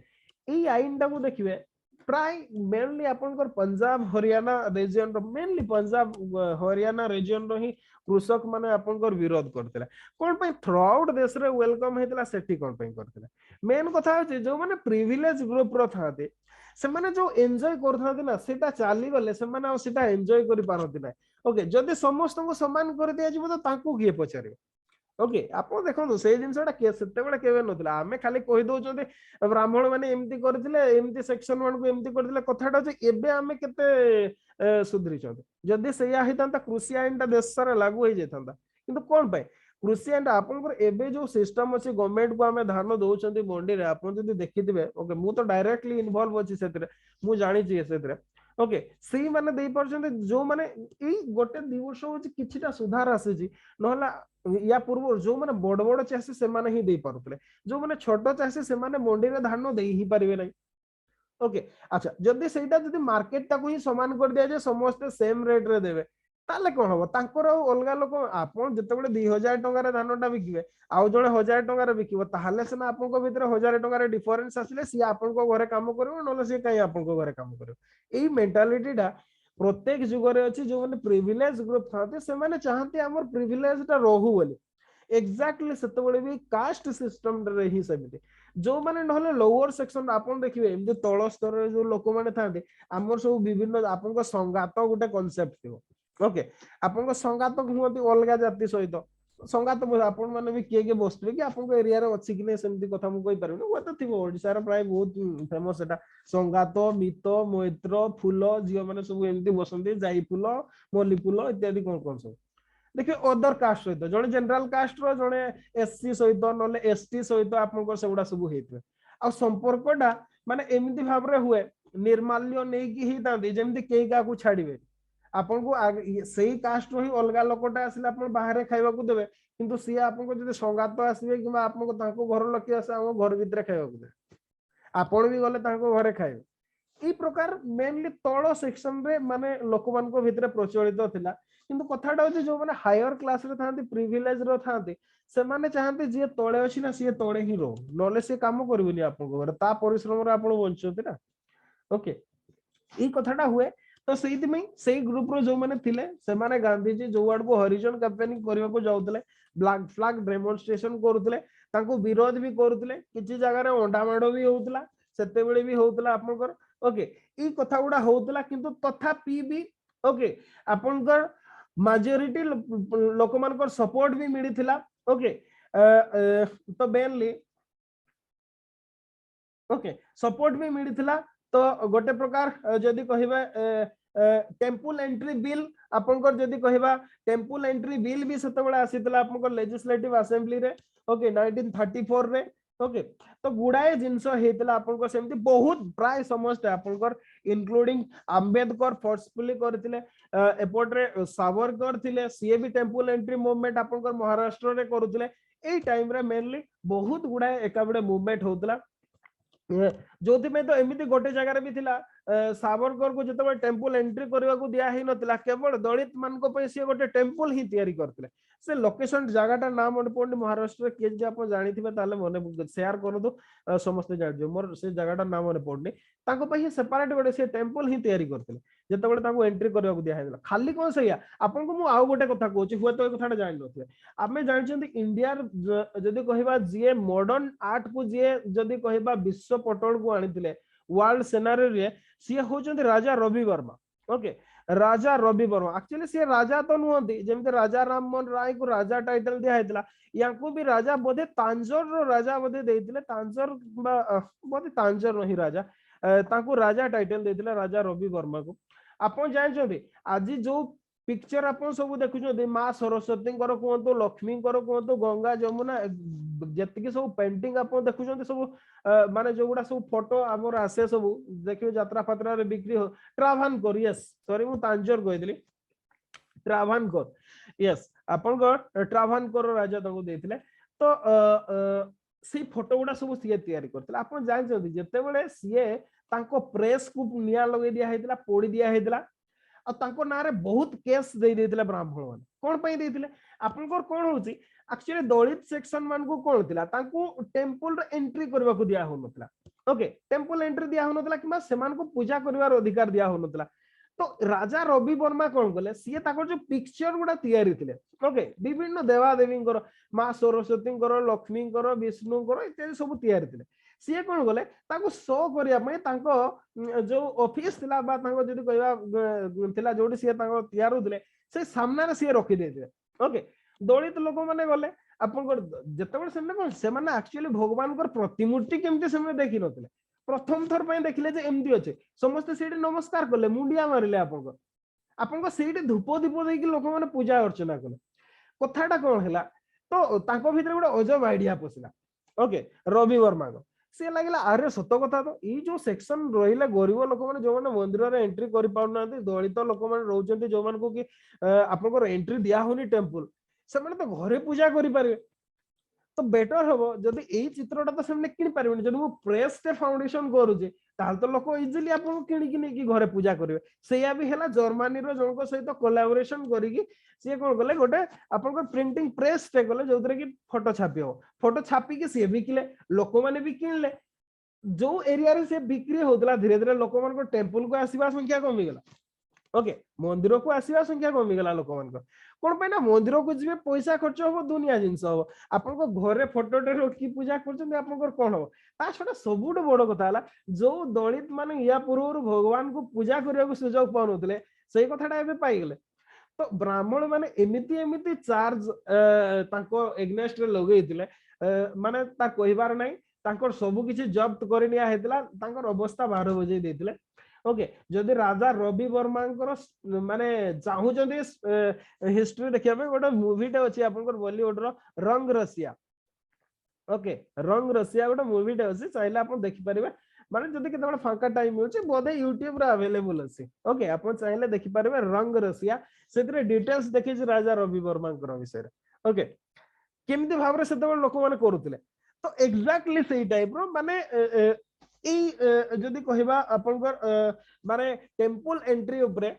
[SPEAKER 1] ई आईन ता को देखिबे प्राय मेनली आपनकर पंजाब हरियाणा रीजन रो मेनली पंजाब हरियाणा रीजन रो ही कृषक माने आपनकर विरोध करथिला कोन पई थ्रू आउट देश रे वेलकम हेतला सेठी कोन पई करथिला मेन कथा है जो माने प्रिविलेज ग्रुप रो थाते से माने जो एन्जॉय करथाते ना सेटा चाली गले से माने सेटा एन्जॉय करि पारथि ना ओके जदि समस्त को समान कर दिया जिवो तो ताकू किए पचारे ओके आपण देखो से जिनसटा के सेते बेले केबे नथिला हमें खाली कहि दउ छते ब्राह्मण माने एमती करथिले एमती सेक्शन वन को एमती करथिले कथाटा जे एबे हमें केते सुधरी छते जदी सेया हितांता कृषि आईनटा देश सारा लागू होई जेथांता किंतु कोन पाए कृषि आईन आपन पर एबे जो सिस्टम अछि गवर्नमेंट को हमें धान दउ मंडी रे आपन जदी देखिथिबे ओके मु तो डायरेक्टली इन्वॉल्व अछि सेतरे मु जानि छी सेतरे ओके से माने देई परछन जो माने एई गोटे दी वर्ष होची किछिटा सुधार आसी नहला या पूर्व जो माने बड़ बड़ चाषी से माने ही देई पारुतले जो माने छोट चाषी से माने मंडी रे धान देई ही परिबे नै ओके अच्छा जदि सेटा जदि मार्केट टाको ही समान कर दिया जे समस्त सेम रेट रे देबे ताले कोन हबो तांकर अलगा लोक आपन जतबेले 2000 टଙ୍କା रे धानटा बिकिबे आउ जणे 1000 टଙ୍କା रे बिकिबो ताहाले सेना आपन को भितर 1000 टଙ୍କା रे डिफरेंस आसिले सी आपन को घरे काम करबो नले सी काई आपन को घरे काम करबो एई मेंटालिटी टा प्रत्येक जुग रे अछि जो माने प्रिविलेज ग्रुप थाते से माने चाहते हमर प्रिविलेज टा रहू बोली एक्जाक्टली सेतबेले भी कास्ट सिस्टम रे ही सेमिति जो माने नहले लोअर सेक्शन आपन देखिबे एमजे तळ स्तर रे जो लोक माने थाते हमर सब विभिन्न आपन को संगात गुटे कांसेप्ट थिबो ओके आपन को संगात हुंती अलगा जाति सहित संगात आपन माने भी के बसबे कि आपन को एरिया रे अछि कि नै सेमति कथा मु कहि परबे ओ त थिबो ओडिसा रे प्राय बहुत फेमस एटा संगात मित मैत्र फूल जियो माने सब एमति बसंती जाई फूल मल्ली फूल इत्यादि कोन कोन सब देखिए अदर कास्ट सहित जने जनरल कास्ट रो जने एससी सहित नले एसटी सहित आपन को सेगुडा सब हेतबे आ संपर्कटा माने एमति भाबरे हुए निर्माल्य नै कि ही तांती जेमति केका को छाडीबे आपन को सही कास्ट रो ही अलगा लोकटा आसिले आपन बाहर खाइबा को देबे किंतु सी आपन को जदि संगात आसीबे किबा आपन को तांको घर लोक आसे हम घर भीतर खाइबा को दे आपन भी गले तांको घरे खाइबे ई प्रकार मेनली तळ सेक्शन रे माने लोक मान को भीतर प्रचलित थिला किंतु कथाटा होची जो माने हायर क्लास रे थांती प्रिविलेज रो थांती से माने चाहते जे तळे अछि ना से तळे ही रो नले से काम करबेनी आपन को घर ता परिश्रम रे आपन वंचते ना ओके ई कथाटा हुए तो सेहित में सेही ग्रुप रो जो माने थिले से माने गांधी जी जो आड़ को हरिजन कैंपेनिंग करबा को जाउतले ब्लैक फ्लैग डेमोन्स्ट्रेशन करथले तांको विरोध भी करथले किछि जगह रे ओंडा माडो भी होउतला सेते बेले भी होउतला आपन कर ओके ई कथा गुडा होउतला किंतु तथापि भी ओके आपन कर मेजॉरिटी लोक मान को सपोर्ट भी मिलिथिला ओके तो मेनली ओके सपोर्ट भी मिलिथिला तो गोटे प्रकार जदि कहिबा टेम्पल एंट्री बिल आपनकर जदि कहिबा टेम्पल एंट्री बिल भी सेतबेले आसीतला आपनकर लेजिस्लेटिव असेंबली रे ओके 1934 रे ओके तो गुडाए जिंस हेतला आपनकर सेमति बहुत प्राय समस्त आपनकर इंक्लूडिंग अंबेडकर फोर्सफुली करथिले एपोर्ट रे सावरकर थिले सीए भी टेम्पल एंट्री मूवमेंट आपनकर महाराष्ट्र रे करूथिले एई टाइम रे मेनली बहुत गुडाए एकाबडे मूवमेंट होतला जोथि में तो एमिति गोटे जगह रे भी थिला सावरकर को जतबे टेम्पल एंट्री करबा को दिया ही नथिला केवल दलित मान को पे से गोटे टेम्पल ही तयारी करथिले से लोकेशन जगहटा नाम मन पड़नी महाराष्ट्र के जे आप जानि थिबे ताले मने शेयर कर दो समस्त जान जो मोर से जगहटा नाम मन पड़नी ताको पे सेपरेट गोटे से टेम्पल ही तयारी करथिले जतबे ताको एंट्री करबा को दिया हैला खाली कोन सैया आपन को मु आउ गोटे कथा कहूची हुए तो ए कथाटा जानि नथिबे आमे जानिछंती इंडिया जदी कहिबा जे मॉडर्न आर्ट को जे जदी कहिबा विश्व पटल को आनिथिले वर्ल्ड सिनेरियो रे सी होचंती Raja Ravi Varma okay Raja Ravi Varma actually see राजा तो नुहंती जेमते राजा राम मोहन राय को राजा टाइटल दिया हैतला याको भी राजा बोधे तांजोर रो राजा बोधे देइतिले तांजोर बोधे तांजोर नहीं राजा ताको राजा टाइटल देइतिले राजा रवि वर्मा को आपण जानछोबे आज जो पिक्चर आपण सब देखुछो मां सरस्वती कर कोंतो लक्ष्मी कर कोंतो गंगा जमुना जतिके सब पेंटिंग आपण देखुछो सब माने जो गुडा सब फोटो हमर आसे सब देखियो यात्रा फात्रा रे बिक्री हो ट्राभानकोर यस सॉरी मु तांजोर कहिदली ट्राभानकोर यस आपण को ट्राभानकोर राजा तको देथिले तो सी फोटो गुडा सब सिए तयारी करथिले आपण जानि जदी जते बेले सिए तांको प्रेस को निया लगे दिया हैतला पोड़ी दिया हैतला आ तांको नारे बहुत केस दे देथिले ब्राह्मण मान कोन पई देथिले आपनकर कोन होची एक्चुअली दलित सेक्शन मान को कोन थिला तांको टेंपल रे एंट्री करबा को दिया हो नथला ओके टेंपल एंट्री दिया हो नथला किबा सेमान को पूजा करबार अधिकार दिया हो नथला तो राजा रवि वर्मा कोन गले सिए ताको जो पिक्चर गुडा तयारी थिले ओके विभिन्न देवा देवी कर मां सरस्वती कर लक्ष्मी कर विष्णु कर इत्यादि सब तयारी थिले सी कौन गले शो करने जो ऑफिस थिला बा जदि कहवा जो तैयार से सामने सी रखिदे ओके दलित लोक मैंने गले आपन एक्चुअली भगवान प्रतिमूर्ति केमती से देखी नथिले प्रथम थर पे देखिले जे एमती अच्छे समस्त से नमस्कार कले मुंडिया मारिले आपन से धूप दीप देकी लोक मैंने पूजा अर्चना कले कथाटा कौन है तो भीतर गोटे अजब आइडिया पशिला ओके रवि वर्मा सी लगे अरे सत कथा तो ये जो सेक्शन रही गरीब लोक मैंने जो मैंने मंदिर में एंट्री कर पाना दलित लोक मैंने रोचे जो मान को कि आपन एंट्री दिया होनी टेम्पल से तो घरे पूजा करें तो बेटर हम जदि यही चित्रटा तो से कि पारे जब मुझे प्रेस टे फाउंडेशन करुचे तो लोक इजिली आपको किणिकी नहीं घरे पूजा करेंगे से भी है जर्मनी जनक सहित कोलाबोरेशन करी सी कौन कले गोटे आप प्रिंटिंग प्रेस टे कले जो कि फोटो छापी हम फोटो छापिकी सी बिकिले लोक मैंने भी किणले जो एरिया से बिक्री होता धीरे धीरे लोक मान टेम्पल को आसवा संख्या कमिगला ओके मंदिर को आसवा संख्या कमिगला लोक मान कौन पे ना मंदिर को जी पैसा खर्च हम दुनिया जिनस हम आप घरे फोटोटे रखी पूजा कर कौन हम ता छड़ा सबुठ बड़ कथा जो दलित मान या पूर्व भगवान को पूजा करने को सुजोग पाने से कथाटा पाईगले तो ब्राह्मण माने एमिति एमिति चार्ज एग्नेस्ट लगे माने ता कहिबार नाही तांकर सब किछि जब्त करि निया हेतला तांकर अवस्था 12 बजे देथिले ओके जदि राजा रवि वर्मा माने चाहू हिस्ट्री देखिया गोटे मूवीटे अच्छी आप बॉलीवुड रंग रसिया ओके रंग रसिया गोटे मूवीटे अच्छी चाहिए आप देखिपारे माने जदि केते फांका टाइम होछि बोधे यूट्यूब रे अवेलेबल अछि ओके आप चाहिए देखिपारे रंग रसिया से डिटेल्स देखि राजा रवि वर्मा विषय ओके केमिति भाव से लोक मैंने करुले तो एक्जाक्टली से टाइप रो माने जदि कहबा आपनकर माने टेम्पल एंट्री उपरे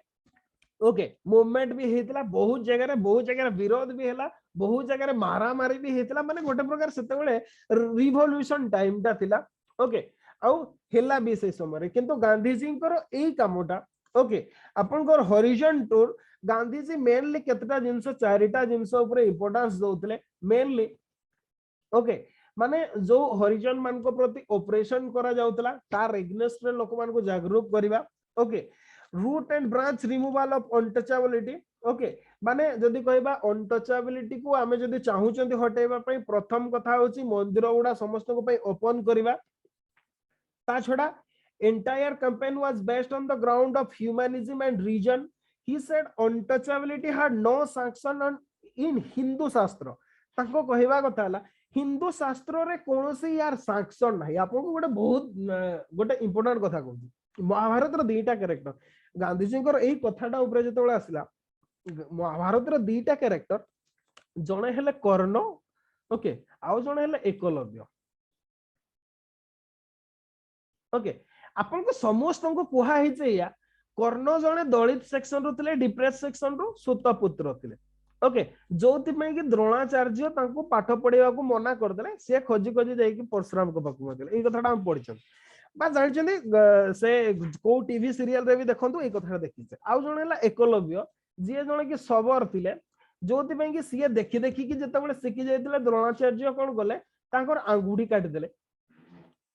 [SPEAKER 1] ओके मूवमेंट भी हेतला बहुत जगह विरोध भी हेला बहुत जगह मारा मारी भी हेतला माने गोटे प्रकार सेते बेले रिवोल्यूशन टाइम ता थिला ओके आउ हेला भी से समय किंतु गांधी जी को एई कामटा ओके आपनकर horizon tour Gandhi ji mainly केतटा जिंस चारिटा जिंस ऊपर इंपोर्टेंस दउतले मेनली ओके माने जो हरिजन मान को प्रति ऑपरेशन करा जाउतला तार एग्नेस्ट रे लोक मान को जागरूक करिवा okay root and branch removal of untouchability okay माने जदी कहबा अनटचेबिलिटी को आमे जदी चाहू चंदी हटेबा पई प्रथम कथा होची मंदिर गुडा समस्त को पई ओपन करिवा ता छडा entire campaign was based on the ground of humanism and reason he said untouchability had no sanction in Hindu शास्त्र ताको कहबा कथा हला हिंदू शास्त्र रे कोनोसी यार सैंक्शन नाही आपको गोटे बहुत गोटे इंपोर्टेंट कथा कहूँ महाभारत रो दीटा कैरेक्टर गांधी जी को एई कथाटा ऊपर जतबेला आसिला महाभारत रो दीटा कैरेक्टर जणे हेले कर्ण ओके आउ जणे हेले एकलव्य ओके आपन को समस्त को कुहा हि जे या कर्ण जणे दलित सेक्शन रो थिले डिप्रेस सेक्शन रो सुत पुत्र थिले ओके जो कि द्रोणाचार्य तांको पाठ पढ़ेवा को मना करदले से खोजी खोजी जाई परशुराम को पाकु मते ए कथाटा हम पढिछन बा जानि से को टीवी सीरियल रे भी देखंतु ए कथाटा देखिছে आउ जणेला एकलव्य जे जणे कि सबर थिले जोति कि सी देखि देखि कि जतबेले सिखि जाइतिले द्रोणाचार्य कोन गले तांकर आंगुठी काटि देले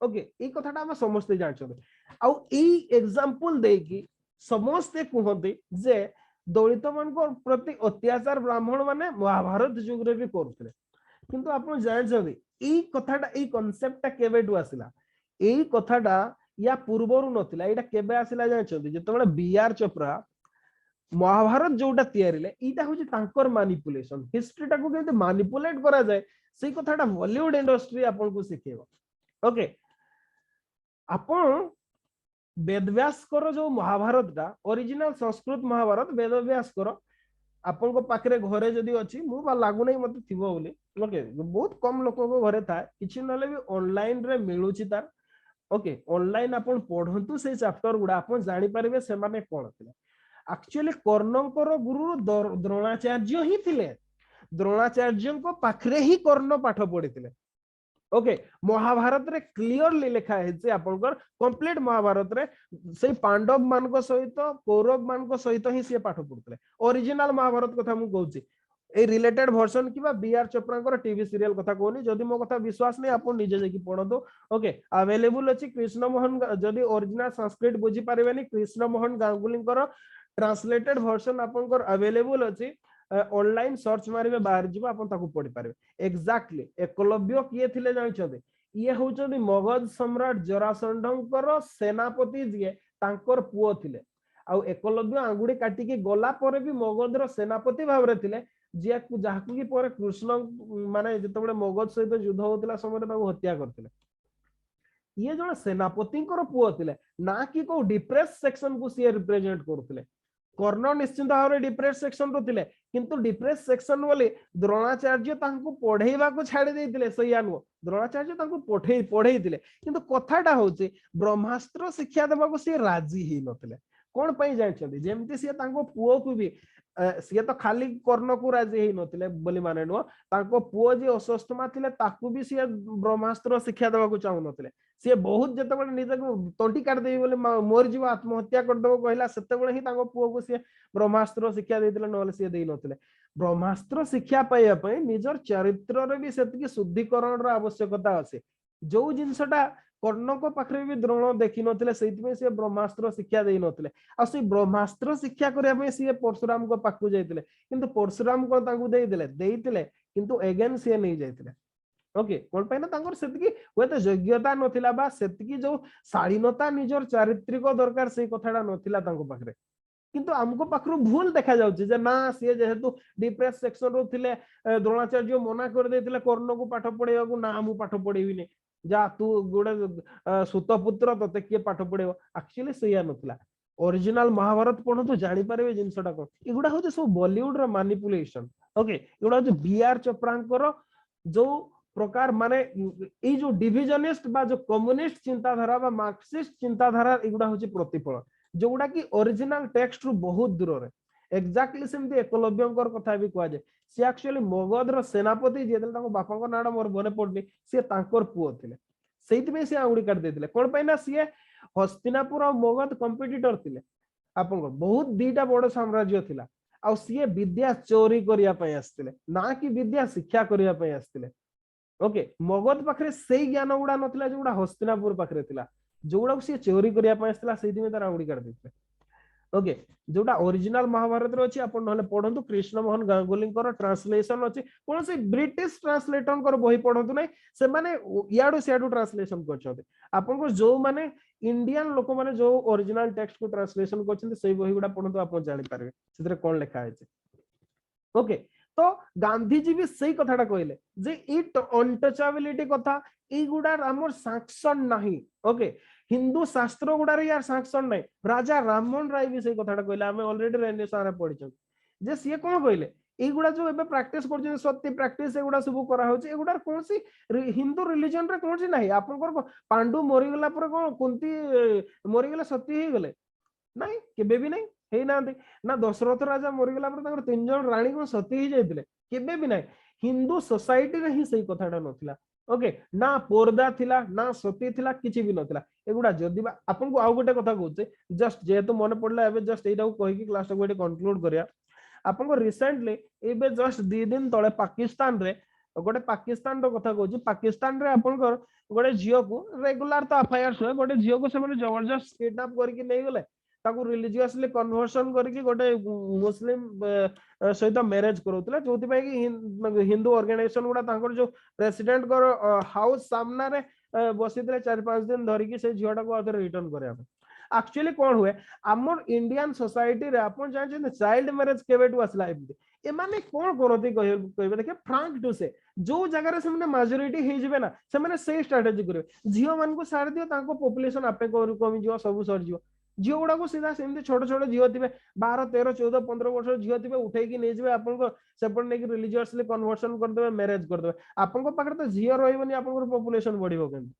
[SPEAKER 1] ओके ए कथाटा हम समस्त जानछन आउ ए एग्जांपल दे कि समस्त कहते जे दलित मान प्रति अत्याचार ब्राह्मण माने महाभारत जुग रे भी करथले किंतु आपण जानछन ए कथाटा ए कांसेप्टटा केबेटु आसिला ए कथाटा या पूर्वरु नथिला एटा केबे आसिला जानछन जतबेले बीआर चोप्रा महाभारत जोटा तयारिले एटा होची तांकर मैनिपुलेशन हिस्ट्रीटा को केते मैनिपुलेट करा जाय सेई कथाटा बॉलीवुड इंडस्ट्री आपन को सिखेबो ओके आपण वेदव्यास कर जो महाभारत टा ओरिजिनल संस्कृत महाभारत वेदव्यास कर आपन को पाखरे घरे जदी अछि मु बा लागु नै मते थिबो बोली ओके बहुत कम लोक को घरे था किछि नले भी ऑनलाइन रे मिलुछि तार ओके ऑनलाइन आपन पढंतु से चैप्टर गुडा आपन जानि परिबे से माने कोन थिले एक्चुअली कर्णकर गुरु द्रोणाचार्य ही थिले द्रोणाचार्य को पाखरे ही कर्ण पाठ पढिथिले ओके महाभारत रे क्लियरली लिखा है जे आपनकर कंप्लीट महाभारत रे से पांडव मान को सहित कौरव मान को सहित ही से पाठ पढुतले ओरिजिनल महाभारत कथा मु कहूची ए रिलेटेड वर्जन किबा बीआर चोप्रा को टीवी सीरियल कथा कहनी जदी मो कथा विश्वास नै आपन निजे जे कि पढतो ओके अवेलेबल अछि कृष्ण मोहन जदी ओरिजिनल संस्कृत बुझी पारेबेनी कृष्ण मोहन गांगुली को ट्रांसलेटेड वर्जन आपनकर अवेलेबल अछि ऑनलाइन सर्च मारिबे बाहर जीव आपन ताकू पढि पारबे एक्जेक्टली एकलव्य किए थिले जानिछते ये होचंदी मगध सम्राट जरासंधंकर सेनापति जे तांकर पुओ थिले आ एकलव्य आंगुडी काटी के गला परे भी मगध रो सेनापति भाबरे थिले जे जाहकु की परे कृष्ण माने जतबेले मगध सहित युद्ध होतला समय ताकू हत्या करथिले ये जन सेनापति पुओ थिले ना कि को डिप्रेस सेक्शन को सी रिप्रेजेंट करथिले कर्ण निश्चित भाव में डिप्रेस सेक्शन रो थिले किंतु डिप्रेस सेक्शन बोली द्रोणाचार्य तांको पढ़ेइबा को छाड़ी देथिले सैया नु द्रोणाचार्य तांको पढ़ेइथिले किंतु कथाटा होची ब्रह्मास्त्र शिक्षा देबा को सी राजी ही नथिले कोन पई जायछथि जेमति सी तांको पुओ को भी सी तो खाली कर्ण को राजी ही नथिले बोली माने नु तांको पुओ जे अस्वस्थमा थिले ताकू भी सी ब्रह्मास्त्र शिक्षा देबा को चाहू नथिले सी बहुत जते बळे निज को तंटी काट देबी बोले मोर जीव आत्महत्या कर देबो कहला सेते बळे ही तांको पुओ को सी ब्रह्मास्त्र शिक्षा देथिले नले सी देई नथिले ब्रह्मास्त्र शिक्षा पाइबा पई निजर चरित्र रे भी सेति शुद्धिकरण रो आवश्यकता अछि जो जिंसटा कर्ण को पाखरे भी द्रोण देखि नथिले सेति में से ब्रह्मास्त्र शिक्षा देई नथिले आ से ब्रह्मास्त्र शिक्षा करिया में से परशुराम को पाखु जाइतिले किंतु परशुराम को तांगु देइतिले किंतु अगेन से नहीं जाइतिले ओके कोन पे ना तांगर सेति होय तो योग्यता नथिला बा सेति जो शालीनता निजर चारित्रिक दरकार से कथाडा नथिला तांको पाखरे किंतु हमको पाखरु भूल देखा जाउची जे ना से जेहेतु डिप्रेस सेक्शन रो थिले द्रोणाचार्य मना कर देथिले कर्ण को पाठ पढेबा को ना हम पाठ पढेबिनी जा तू गोडे सुतपुत्र तते के पाठ पढेबो एक्चुअली सैया नथिला ओरिजिनल महाभारत पढो तो जानि पारे जिंसटा को एगुडा हो जे सब बॉलीवुड रो मैनिपुलेशन ओके एगुडा जो बीआर चोप्रांकर जो प्रकार माने ए जो डिविजनिस्ट बा जो कम्युनिस्ट चिंताधारा बा मार्क्सिस्ट चिंताधारा एगुडा होची प्रतिफल जोगुडा की ओरिजिनल टेक्स्ट रु बहुत दूर रे एक्जेक्टली सेमती एकलव्यंकर कथा भी कह जाए सी एक्चुअली मगधर सेनापति जे तांको बापांको नाडा मोर बने पड़नी सी तांकर पुओ थिले सेति में सी आंगुडी काट देथिले कोन पय ना सी हस्तिनापुर और मगध कंपिटिटर थिले आपन बहुत दीटा बड़ साम्राज्य थिला आ सी विद्या चोरी करिया पय आस्तिले ना कि विद्या शिक्षा करिया पय आस्तिले ओके मगध पाखरे सेई ज्ञान गुडा नथिला जोडा हस्तिनापुर पाखरे थिला जोडा सी चोरी करिया पय आस्तिला सेति में तार आंगुडी काट देथिले ओके जोटा ओरिजिनल महाभारत रो अछि आपण नहले पढंतु कृष्ण मोहन गांगुली कर ट्रांसलेशन अछि कोन से ब्रिटिश ट्रांसलेटर कर बही पढंतु नै से माने याडो सियाडो ट्रांसलेशन करछते आपण को जो माने इंडियन लोक माने जो ओरिजिनल टेक्स्ट को ट्रांसलेशन करछते सेही बही गुडा पढंतु आपण जानि पारबे सेतरे कोन लिखा अछि ओके तो गांधी जी भी सही कथाटा कहले जे इट अनटचेबिलिटी कथा ए गुडा हमर सैंक्शन नाही ओके हिंदू शास्त्र गुडा रे यार सैंक्शन नाही राजा राममोहन राय भी सही कथाटा कहले हमें ऑलरेडी रेनेसां रे पढिछन जे सिए कोन कहले ए गुडा जो एबे प्रैक्टिस करछन सत्य प्रैक्टिस ए गुडा सब करा होछि ए गुडा कोन सी हिंदू रिलीजन रे कोन सी नाही आपन पांडु मरि गेला पर कोन कुंती मरि गेला सत्य ही गेले नाही केबे भी नाही हे नांती ना दशरथ राजा मरि गेला पर ताकर तीन जन रानी को सती ही जाइतिले केबे भी नाही हिंदू सोसाइटी रे ही सही कथाटा नथिला ओके ना पर्दा थिला ना सती थिला किछि भी नथिला एगुडा जदी बा आपन को आउ गोटे कथा कहूचे जस्ट जेहेतु मन पड़ला एबे जस्ट एटा को कहि कि क्लास को कंक्लूड करिया आपन को रिसेंटली एबे जस्ट 2 दिन तळे पाकिस्तान रे गोटे पाकिस्तान रो कथा कहूची पाकिस्तान रे आपन को गोटे जियो को रेगुलर तो एफआईआर होय गोटे जियो को से माने जबरदस्त किडनैप करके नै गेले ताकू रिलीजियसली कन्वर्सन करके गोटे मुस्लिम सहित मैरिज करौतले जोथि पय कि हिंदू ऑर्गेनाइजेशन गुडा तांकर जो प्रेसिडेंट कर हाउस सामना रे बसितले 4-5 दिन धरि कि से झियोटा को आधर रिटर्न करे एक्चुअली कोन हुए हमर इंडियन सोसाइटी रे आपन जान चाइल्ड मैरिज केबेटू असला एमती ए माने कोन करती कहबे देखे फ्रैंक टू से जो जगह रे से मेजॉरिटी हे जिवे ना से माने सही स्ट्रेटजी करबे झियो मान को सार दियो तांको पॉपुलेशन आपे कमी जिवो सब सर जिवो झियो गुडा को सीधा सेमती छोट छोट झियो थिबे 12 13 14 15 वर्ष झियो थिबे उठै कि नै जिवे आपन को सेपन नै कि रिलीजियसली कन्वर्सन कर देबे मैरिज कर देबे आपन को पाकर तो झियो रहइबनी आपन को पॉपुलेशन बढ़िबो केन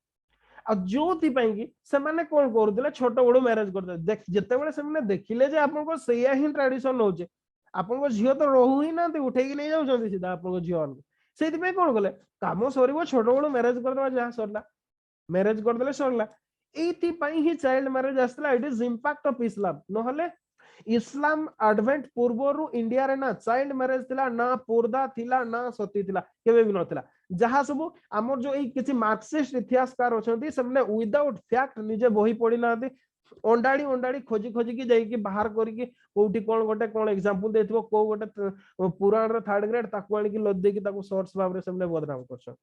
[SPEAKER 1] आ जोथि पय कि से माने कोन करदिले छोट बडो मैरिज कर दे देख जते बेले से माने देखिले जे आपन को सेया ही ट्रेडिशन होचे आपन को झियो तो रहू ही ना उठै कि नै जाउ जंदी सीधा आपन को झियो सेति पय कोन गले काम सरीबो छोट बडो मैरिज कर देबा जा सरला मैरिज कर देले सरला एथि पई ही चाइल्ड मैरिज आसला it is impact of Islam नहले इस्लाम एडवेंट पूर्वरु इंडिया रे ना चाइल्ड मैरिज थिला ना पर्दा थिला ना सती थिला केबे भी नथिला जहा सब हमर जो एई किछि मार्क्सिस्ट इतिहासकार अछंती सबने विदाउट फैक्ट निजे बही पढी नाथि अंडाडी अंडाडी खोजी खोजी की जाई कि बाहर करी कि कोठी कोन गोटे कोन एग्जांपल देथिबो को गोटे पुराण रे थर्ड ग्रेड ताकू आनी कि लद दे कि ताकू सोर्स भाव रे सबने बदनाम करछ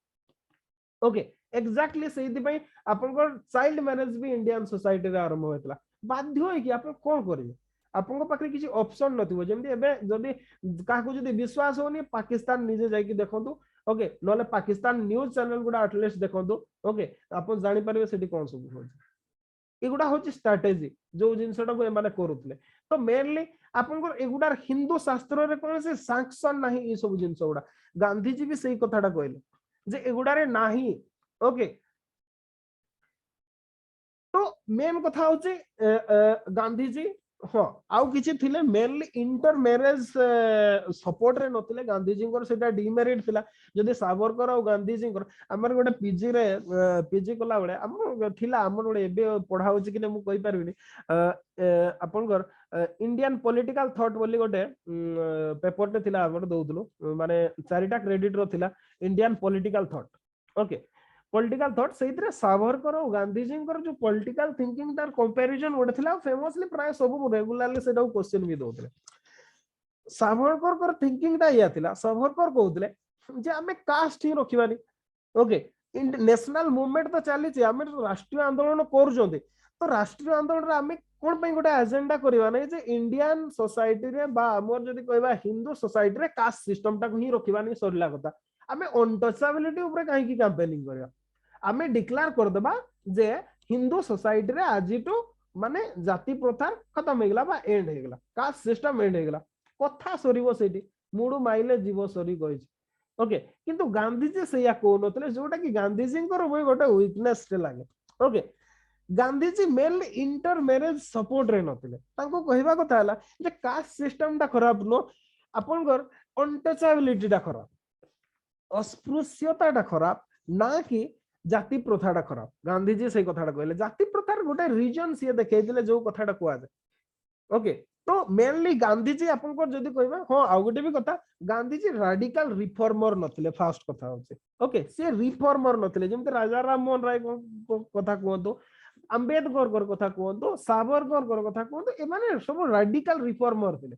[SPEAKER 1] ओके एक्जेक्टली सेति पई आपन को चाइल्ड मैरिज भी इंडियन सोसाइटी रे आरंभ होतला बाध्य होय कि आपन कोन करिवे आपन पाखे किसी ऑप्शन नथिबो जेमति एबे जदी काहको जदी विश्वास होनी पाकिस्तान निजे जाई कि देखंतु ओके नले पाकिस्तान न्यूज चैनल गुडा एटलीस्ट देखंतु ओके आपन जानि परबे सेठी कोन सब होय एगुडा होची स्ट्रेटजी जो जिनसटा को माने करूतले तो मेनली आपन एगुडा हिंदू शास्त्र रे कोन से सैंक्शन नाही ई सब जिनस गुडा गांधी जी भी सही कथाटा कहले जे एगुडा रे नाही ओके तो मेन कथा होची गांधी जी हाँ आउ किछि थिले मेनली इंटर मैरिज सपोर्ट रे नथिले गांधी जी को सेटा डिमेरिट थिला जदी सावरकर और गांधी जी को हमर गोटे पीजी रे पीजी कोला बळे हम थिला हमर गोटे एबे पढा होची कि मु कहि परबिनी आपनकर इंडियन पॉलिटिकल थॉट बोली गोटे पेपर टे थिला हमर दउतलु माने चारिटा क्रेडिट रो थिला Indian political thought okay political thought से सावरकर और गांधी जी जो पॉलिटिकल थिंकिंग तार कंपैरिजन गोटे थिला फेमसली प्राय सब रेगुलरली सेटा क्वेश्चन भी दउतले सावरकर कर थिंकिंग ता या थिला सावरकर कहउतले जे हमें कास्ट ही रखिबानी ओके नेशनल मूवमेंट तो चली छी हमें राष्ट्रीय आंदोलन करजोंते तो राष्ट्रीय आंदोलन रे हमें कोन पई गोटे एजेंडा करबा नै जे इंडियन सोसाइटी रे बा हमर जदी कहबा हिंदू सोसाइटी रे कास्ट सिस्टम ता ही रखिबानी सरला कथा हमें अनटचेबिलिटी ऊपर काहे की कैंपेनिंग करबा आमे डिक्लेयर कर देबा जे हिंदू सोसाइटी रे आजि टू माने जाति प्रथा खत्म हे गेला बा एंड हे गेला कास्ट सिस्टम एंड हे गेला कथा सरीबो सेठी मुडु माइले जीव सरी गई ओके किंतु गांधी जी सेया को नतले जोटा कि गांधी जी को गोटे वीकनेस टे लागे okay Gandhi ji mainly inter marriage support रे नतले तांको कहबा कथा हला जे कास्ट सिस्टम ता खराब नो आपनकर अनटचेबिलिटी ता खराब अस्पृश्यता ता खराब ना कि जाति प्रथाटा खराब गांधी जी से कथाटा कहले जाति प्रथार गोटे रीजन सी देखैतिले जो कथाटा कुआ जाय ओके तो मेनली गांधी जी आपन को जदी कहबा हां आ गोटे भी कथा गांधी जी रैडिकल रिफॉर्मर नथिले फास्ट कथा होचे ओके से रिफॉर्मर नथिले जेमते राजा राम मोहन राय को कथा कहतो अंबेडकर कर कथा कहतो सावरकर कर कथा कहतो ए माने सब रैडिकल रिफॉर्मर थिले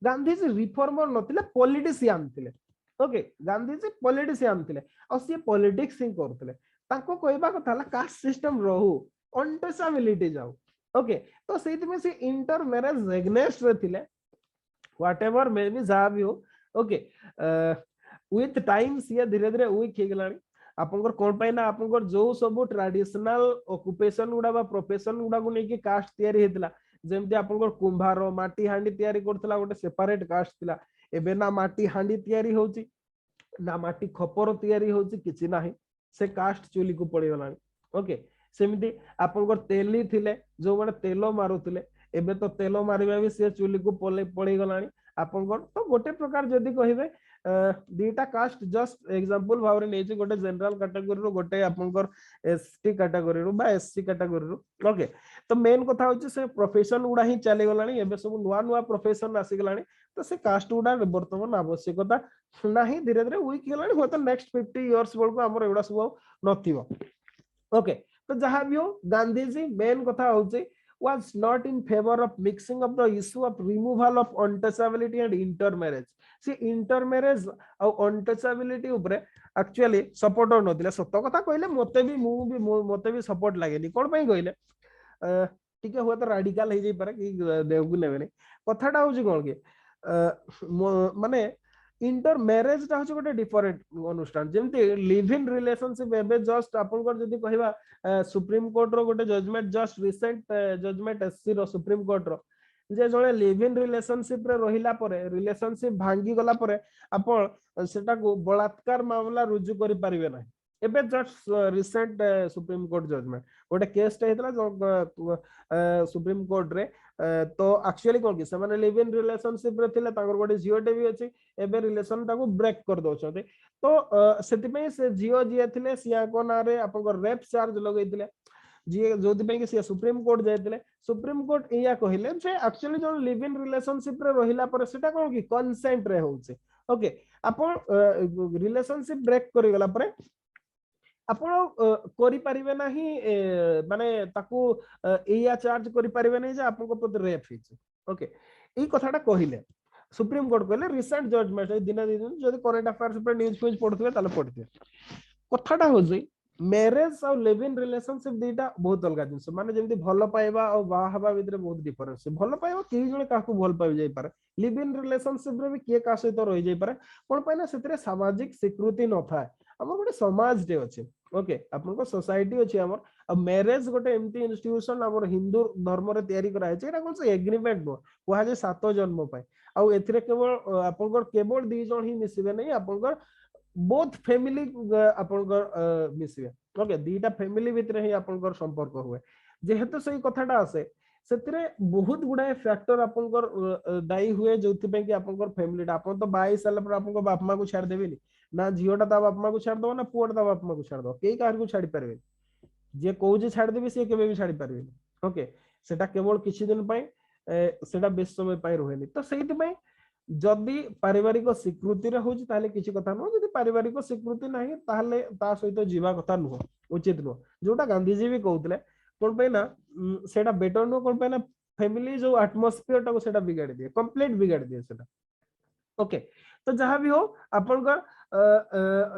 [SPEAKER 1] गांधी जी रिफॉर्मर नथिले पॉलिटिशियन थिले ओके गांधी जी पॉलिटिशियन थिले और से पॉलिटिक्स ही करथिले ताको कहबा कथा ला कास्ट सिस्टम रहू अनटचेबिलिटी जाऊ ओके तो सेति में से इंटर मैरिज एग्नेस्ट रे थिले व्हाटएवर मे बी जा भी हो ओके विथ टाइम से धीरे धीरे वीक हे गेलानी आपनकर कोन पय ना आपनकर जो सब ट्रेडिशनल ऑक्युपेशन गुडा बा प्रोफेशन गुडा को नै कि कास्ट तयारी हेतला जेमते आपनकर कुंभार माटी हांडी तयारी करथला गोटे सेपरेट कास्ट थिला एबे ना माटी हांडी तयारी होची ना माटी खपर तयारी होची किछि नाही से कास्ट चुली को पड़ी गलानी ओके सेमिति आपनकर तेली थिले जो माने तेलो मारुथिले एबे तो तेलो मारिबा भी से चुली को पड़ी गलानी आपनकर तो गोटे प्रकार जदी कहिबे दीटा कास्ट जस्ट एग्जांपल भावरे नै जे गोटे जनरल कैटेगरी रो गोटे आपनकर एसटी कैटेगरी रो बा एससी कैटेगरी रो ओके तो मेन कथा होची से प्रोफेशन उडा ही चले गलानी एबे सब नुवा नुवा प्रोफेशन आसी गलानी तो से कास्ट उडा वर्तमान आवश्यकता नाही धीरे धीरे वीक गलानी हो तो नेक्स्ट 50 इयर्स बोल को हमर एडा सब नथिबो ओके तो जहां भी हो गांधी जी मेन कथा होची was not in favor of mixing of the issue of removal of untouchability and intermarriage see intermarriage और untouchability ऊपर actually support और नथिले सत्य कथा कहले मते भी सपोर्ट लागेनी कोन पई कहले टिके हुआ तो रैडिकल हे जई पारे कि देवगु नेबे कथाटा होची कोन के माने इंटर मैरिज ता होची गोटे डिफरेंट अनुष्ठान जेमते लिव इन रिलेशनशिप एबे जस्ट आपन को जदी कहबा सुप्रीम कोर्ट रो गोटे judgement just recent judgement SC रो सुप्रीम कोर्ट रो जे जळे लिव इन रिलेशनशिप रे रहिला परे रिलेशनशिप भांगी गला परे आपन सेटा को बलात्कार मामला रुजु करि परिबे ना एबे just recent supreme court judgment गोटे केस टे हेतला सुप्रीम कोर्ट रे तो एक्चुअली कोन कि समान लिव इन रिलेशनशिप रे थिले ताकर गोटे जियोटे भी अछि एबे रिलेशन ताको ब्रेक कर दो छते तो सेति पे से जियो जिए थिले सिया को ना रे आपन को रेप चार्ज लगै थिले जी जोदि पे कि से सुप्रीम कोर्ट जायतिले सुप्रीम कोर्ट इया कहिले जे एक्चुअली जो लिव इन रिलेशनशिप रे रहिला पर सेटा कोन कि कंसेंट रे होउचे ओके आपन रिलेशनशिप ब्रेक करि गला पर आपण करि परिबे नाही माने ताकू एया चार्ज करि परिबे नै जे आपन को प्रति रेप हिच ओके ई कथाटा कहिले सुप्रीम कोर्ट कहले रिसेंट जजमेंट दिन दिन जदि करंट अफेयर्स पे न्यूज़ पेज पढुथबे ताले पढिथे कथाटा हो जे मैरिज और लिव इन रिलेशनशिप दीटा बहुत अलग जिनस माने जेमती भल पाइबा और बाहा हवा भितर बहुत डिफरेंस भल पाइबा के जने काकू भल पाइ जाई पारे लिव इन रिलेशनशिप रे भी के का सहित रहि जाई पारे कोन पाइना सेतरे सामाजिक स्वीकृति न थाए हमर गोटे समाज टे अछि ओके आपन को सोसाइटी अछि हमर अब मैरिज गोटे एमती इंस्टीट्यूशन हमर हिंदू धर्म रे तयारी करा छै एटा कोन से एग्रीमेंट नो कोहा जे सात जन्म पाए आ एथिरे केवल आपन को केवल दी जण ही मिसिबे नै आपन को बोथ फैमिली आपनकर मिसिबे ओके दीटा फैमिली भितर ही आपनकर संपर्क हुए जेहेतु सही कथाटा आसे सेतिरे बहुत गुडाए फैक्टर आपनकर दायी हुए जोथि पे कि आपनकर फैमिली आपन तो 22 साल पर आपनको बाप मां को छाड़ देबेनी ना झियोटा ता बाप मां को छाड़ दो ना पुओटा ता बाप मां को छाड़ दो केई कार को छाड़ी परबे जे कहू जे छाड़ देबे से केबे भी छाड़ी परबे ओके सेटा केवल किछि दिन पई सेटा बेस समय पई रहैनी तो सेहित पई जदि पारिवारिक स्वीकृति होची ताले किछि कथा न जदि पारिवारिक स्वीकृति नाही ताले ता सहित जीवा कथा नुह उचित नुह जोटा गांधी जी भी कहउतले कोन पे ना सेटा बेटर नो कोन पे ना फैमिली जो एटमॉस्फियर टा को सेटा बिगाड़ दिए कंप्लीट बिगाड़ दिए सेटा ओके तो जहां भी हो आपनकर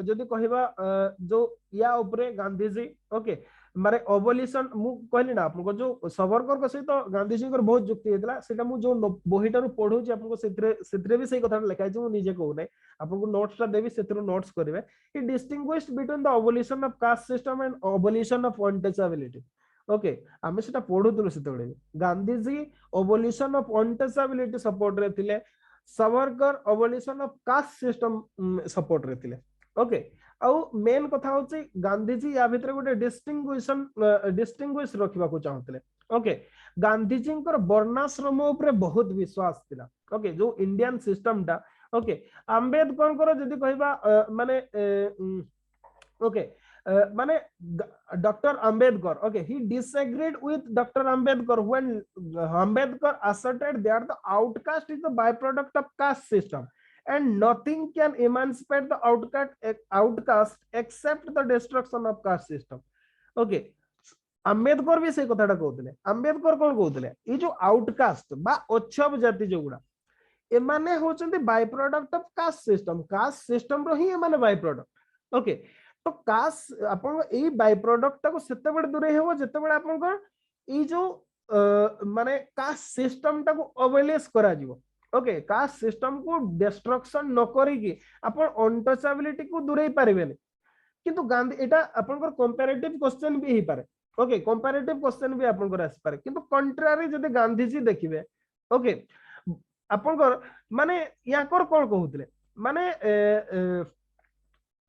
[SPEAKER 1] जदि कहबा जो या ऊपर गांधी जी ओके मारे अबोलिशन मु कहली ना आपको जो सावरकर के सहित गांधी जी को बहुत जुक्ति हेतला सेटा मु जो बहिटारु पढौ छी आपको सेतरे भी सही कथा लिखा छै मु निजे कहू नै आपको नोट्स ता देबी सेतरो नोट्स करिवे इ distinguished between the abolition of caste system and abolition of untouchability okay आमे सेटा पढुतलु सेतबेले Gandhi ji abolition of untouchability support रे थिले Savarkar abolition of caste system support रे थिले ओके आउ मेन कथा होची गांधी जी या भितर गोटे डिस्टिंग्विश रखिबा को चाहतले ओके गांधी जी कर वर्णाश्रम ऊपर बहुत विश्वास थिला ओके जो इंडियन सिस्टम टा ओके अंबेडकर कर जदी कहबा माने ओके माने doctor Ambedkar okay he disagreed with Dr. Ambedkar when Ambedkar asserted that the outcast is the byproduct of caste system and nothing can emancipate the outcast except the destruction of caste system okay Ambedkar भी से कथाटा कहउतले अंबेडकर कोन कहउतले ई जो outcast बा अछब जाति जोगुडा एमाने होचंती by product of caste system रो ही एमाने बाय प्रोडक्ट ओके तो कास्ट आपन ए बाय प्रोडक्ट को सेते बड दूरे हेबो जेते बड आपन को ई जो माने कास्ट सिस्टम टा को अवेलेस करा जिवो ओके कास्ट सिस्टम को डिस्ट्रक्शन न करी कि अपन अनटचेबिलिटी को दूरे पारिबेनी किंतु गांधी एटा अपन को कंपैरेटिव क्वेश्चन भी ही पारे ओके कंपैरेटिव क्वेश्चन भी अपन को आसी पारे किंतु कंट्रारी जदि गांधी जी देखिबे ओके अपन को माने याकर कोन कहउतले माने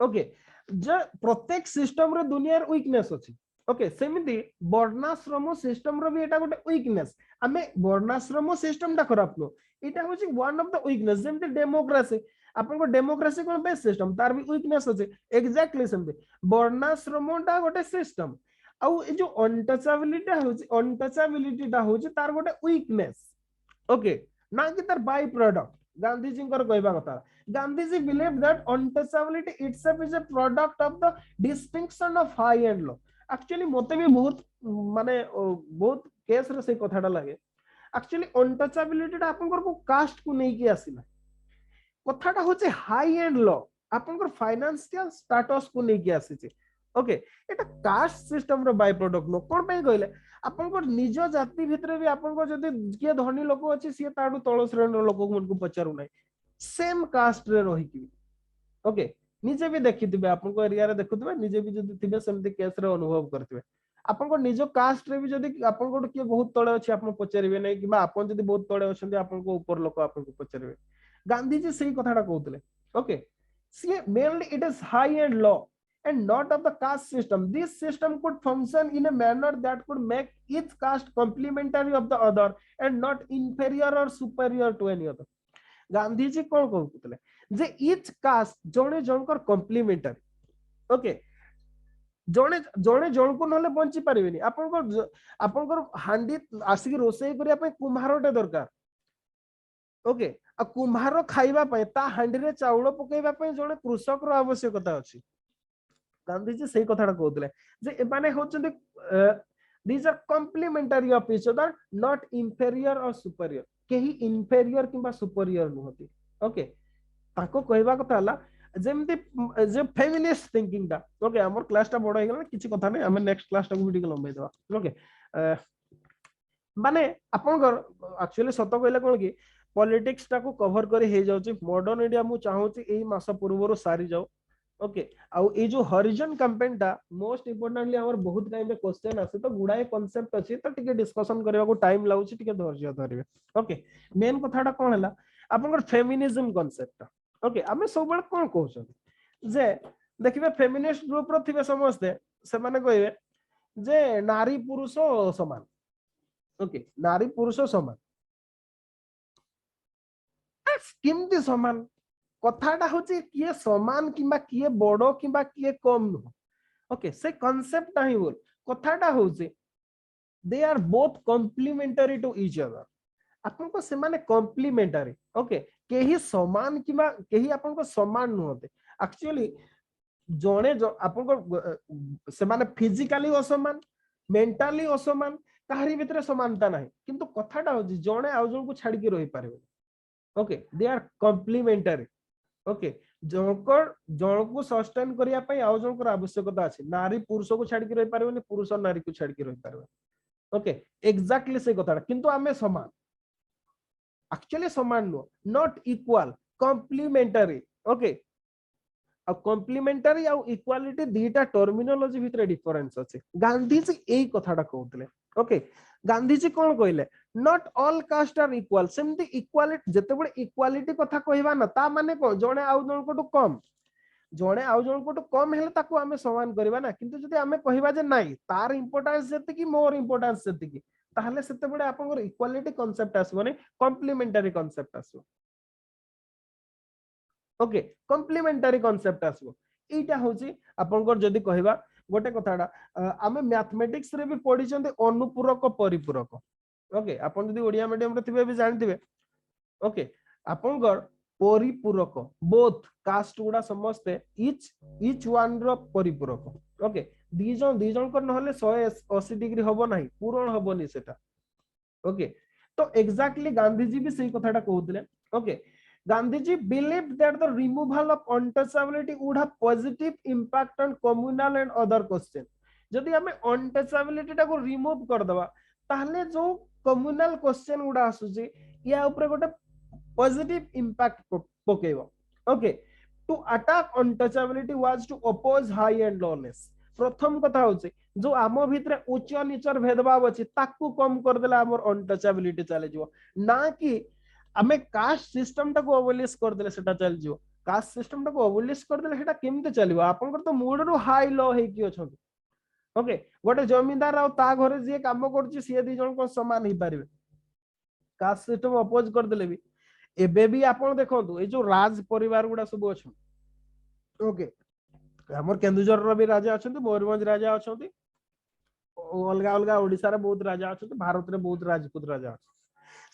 [SPEAKER 1] ओके जे प्रत्येक सिस्टम रे दुनियार वीकनेस अछि ओके सेमिति वर्णाश्रम सिस्टम रो भी एटा गोटे वीकनेस हमें वर्णाश्रम सिस्टम टा खराब नो एटा होची वन ऑफ द वीकनेस जेमति डेमोक्रेसी अपन को डेमोक्रेसी कोन बेस्ट सिस्टम तार भी वीकनेस अछि एग्जैक्टली सेमति वर्णाश्रम टा गोटे सिस्टम आउ ए जो अनटचेबिलिटी टा होची तार गोटे वीकनेस ओके ना कि तार बाय प्रोडक्ट गांधी जी कर कहबा कथा Gandhi ji believe that untouchability itself is a product of the distinction of high and low actually मते भी बहुत माने बहुत केस रे से कथाटा लागे एक्चुअली अनटचेबिलिटी टा आपन को कास्ट को नहीं कि आसीना कथाटा होचे हाई एंड लो आपन को फाइनेंशियल स्टेटस को नहीं कि आसी ओके एटा कास्ट सिस्टम रो बाय प्रोडक्ट नो कोन पे कहले आपन को निज जाति भितर भी आपन को जदी के धनी लोक अछि से ताडू तळ श्रेणी लोक मन को पचारू नै सेम कास्ट रे रही कि ओके निजे भी देखिथिबे आपन को एरिया रे देखुथिबे निजे भी जदी थिबे सेमति केस रे अनुभव करथिबे आपन को निज कास्ट रे भी जदी आपन को के बहुत तळे अछि आपन पचारिबे नै कि आपन जदी बहुत तळे अछंती आपन को ऊपर लोक आपन को पचारिबे गांधी जी सही कथाटा कहउतले okay see mainly it is high and low and not of the caste system. This system could function in a manner that could make each caste complementary of the other and not inferior or superior to any other. Gandhi ji कोन कहउतले जे each caste जणे जनकर complementary okay जणे जणे जण को नले bunchy परिबेनी आपन को हांडी आसी रोसई करिया पे कुम्हारटे दरकार ओके आ कुम्हार खाइबा पे ता हांडी रे चाउळ पकेइबा पे जणे कृषक रो आवश्यकता अछि गांधी जी सही कथाटा कहउतले जे माने होचंदी these are complementary of each other not inferior or superior केही inferior किबा superior नहोती ओके ताको कहबा कथा हला जेमती जे फेमिनिस्ट थिंकिंग टा ओके हमर क्लास टा बड़ हेगला किछि कथा नै हम नेक्स्ट क्लास टा को भी लंबाई देबा ओके माने आपनकर एक्चुअली सत कहले कोन कि पॉलिटिक्स टा को कवर करी हे जाउची मॉडर्न इंडिया मु चाहूची एई मास पूर्वरो सारी जाऊ ओके आउ ए जो हॉरिजन कैंपेन टा मोस्ट इंपोर्टेंटली हमर बहुत टाइम में क्वेश्चन आसे तो गुडाए कांसेप्ट अछि तो टिके डिस्कशन करबा को टाइम लाउची टिके धैर्य धरिबे ओके मेन कथाटा कोन हला आपनकर फेमिनिज्म कांसेप्ट ओके आमे सब बळ कोन कहउछन जे देखिबे फेमिनिस्ट ग्रुप रो थिबे समस्ते से माने कहबे जे नारी पुरुष समान ओके नारी पुरुष समान किमती समान कथाटा होची किए समान किबा किए बड़ो किबा किए कम न ओके से कांसेप्ट नाही बोल कथाटा होची they are both complementary to each other आपन को से माने कॉम्प्लीमेंटरी ओके केही समान किबा केही आपन को समान नहोते एक्चुअली जणे जो आपन को से माने फिजिकली असमान मेंटली असमान काहरी भितर समानता नाही किंतु कथाटा होची जणे आउ जण को छाडी के रहि पारे okay they are complementary okay जण को सस्टेन करिया पई आउ जण को आवश्यकता अछि नारी पुरुष को छाडी के रहि पारबे पुरुष नारी को छाडी के रहि पारबे ओके एक्जेक्टली से कथाटा किंतु आमे समान एक्चुअली समान no not equal complementary okay आ कॉम्प्लीमेंटरी आ इक्वालिटी दीटा टर्मिनोलॉजी भितर डिफरेंस अछि गांधी जी एई कथाटा कहउतले ओके गांधी जी कोन कहले not all caste are equal सेमती इक्वालिटी जते बडे इक्वालिटी कथा कहबा ना ता माने को जणे आउ जण को कम जणे आउ जण को कम हेले ताको हमें समान करबा ना किंतु जदि हमें कहबा जे नाही तार इंपोर्टेंस जते की मोर इंपोर्टेंस जते की ताहले सेते बडे आपन इक्वालिटी कांसेप्ट आसबो ने कॉम्प्लीमेंटरी कांसेप्ट आसबो ओके कॉम्प्लीमेंटरी कांसेप्ट आसबो एटा होची आपनकर जदि कहबा गोटे कथाडा आमे मैथमेटिक्स रे भी पढी चंदे अनुपूरक परिपूरक ओके आपन जदि ओडिया मीडियम रे थिबे भी जानथिबे ओके आपनकर परिपूरक बोथ कास्ट गुडा समस्ते इच वन रो परिपूरक ओके दी जन कर नहले 180 डिग्री हबो नाही पूर्ण हबोनी सेटा ओके तो एक्जेक्टली गांधी जी भी सही कथाटा कहउतले okay Gandhiji believed that the removal of untouchability would have positive impact on communal and other questions. जदि हमें untouchability टा को remove कर दबा ताहले जो communal question गुडा आसुची या ऊपर गोटे positive impact पकेबो okay to attack untouchability was to oppose high and lowness प्रथम कथा होची जो आमो भितरे उच्च नीचर भेदभाव अछि ताकू कम कर देला हमर untouchability चले जिवो ना कि आमे कास्ट सिस्टम टा को अबोलिश कर देले सेटा चल जिवो कास्ट सिस्टम टा को अबोलिश कर देले सेटा केमते चलिबो आपन तो मूड रो हाई लो हे कि अछन ओके गोटे जमींदार आ ता घरे जे काम करछि से दी जन को समान ही पारिबे कास्ट सिस्टम अपोज कर देले भी एबे भी आपन देखंतु ए जो राज परिवार गुडा सब अछन ओके हमर केंदुझर रो भी राजा अछन मयूरभंज राजा अछन अलगा अलगा ओडिसा रे बहुत राजा अछन भारत रे बहुत राजपूत राजा अछन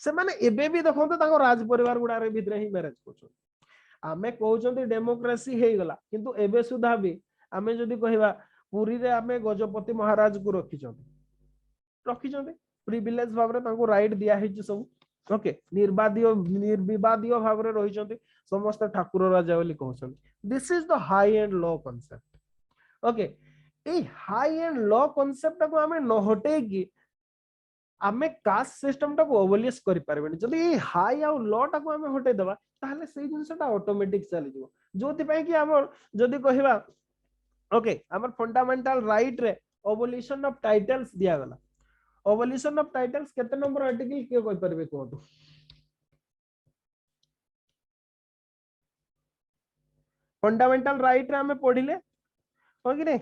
[SPEAKER 1] से माने एबे भी देखंतु ताको राज परिवार गुडा रे भितरे ही मैरिज करछन आमे कहउछंती डेमोक्रेसी हे गला किंतु एबे सुधा भी आमे जदी कहिबा पुरी रे आमे गजपति महाराज को रखिछंती प्रिविलेज भाव रे ताको राइट दिया हेछि सब ओके निर्विवादीय भाव रे रहिछंती समस्त ठाकुर राजा बोली कहउछंती this is the high and low concept okay ए हाई एंड लो कांसेप्ट को आमे न हटे की आमे कास्ट सिस्टम टा को अबोलिश करि पारबेनी जदी हाई आ लो टा को आमे हटे दबा ताहले सेही जिंसटा ऑटोमेटिक चली जिवो जोति पई कि हमर जदी कहिबा ओके हमर फंडामेंटल राइट रे अबोलिशन ऑफ टाइटल्स दिया गला अबोलिशन ऑफ टाइटल्स केते नंबर आर्टिकल के कहि परबे कोतो फंडामेंटल राइट रे हमें पढिले हो कि नहीं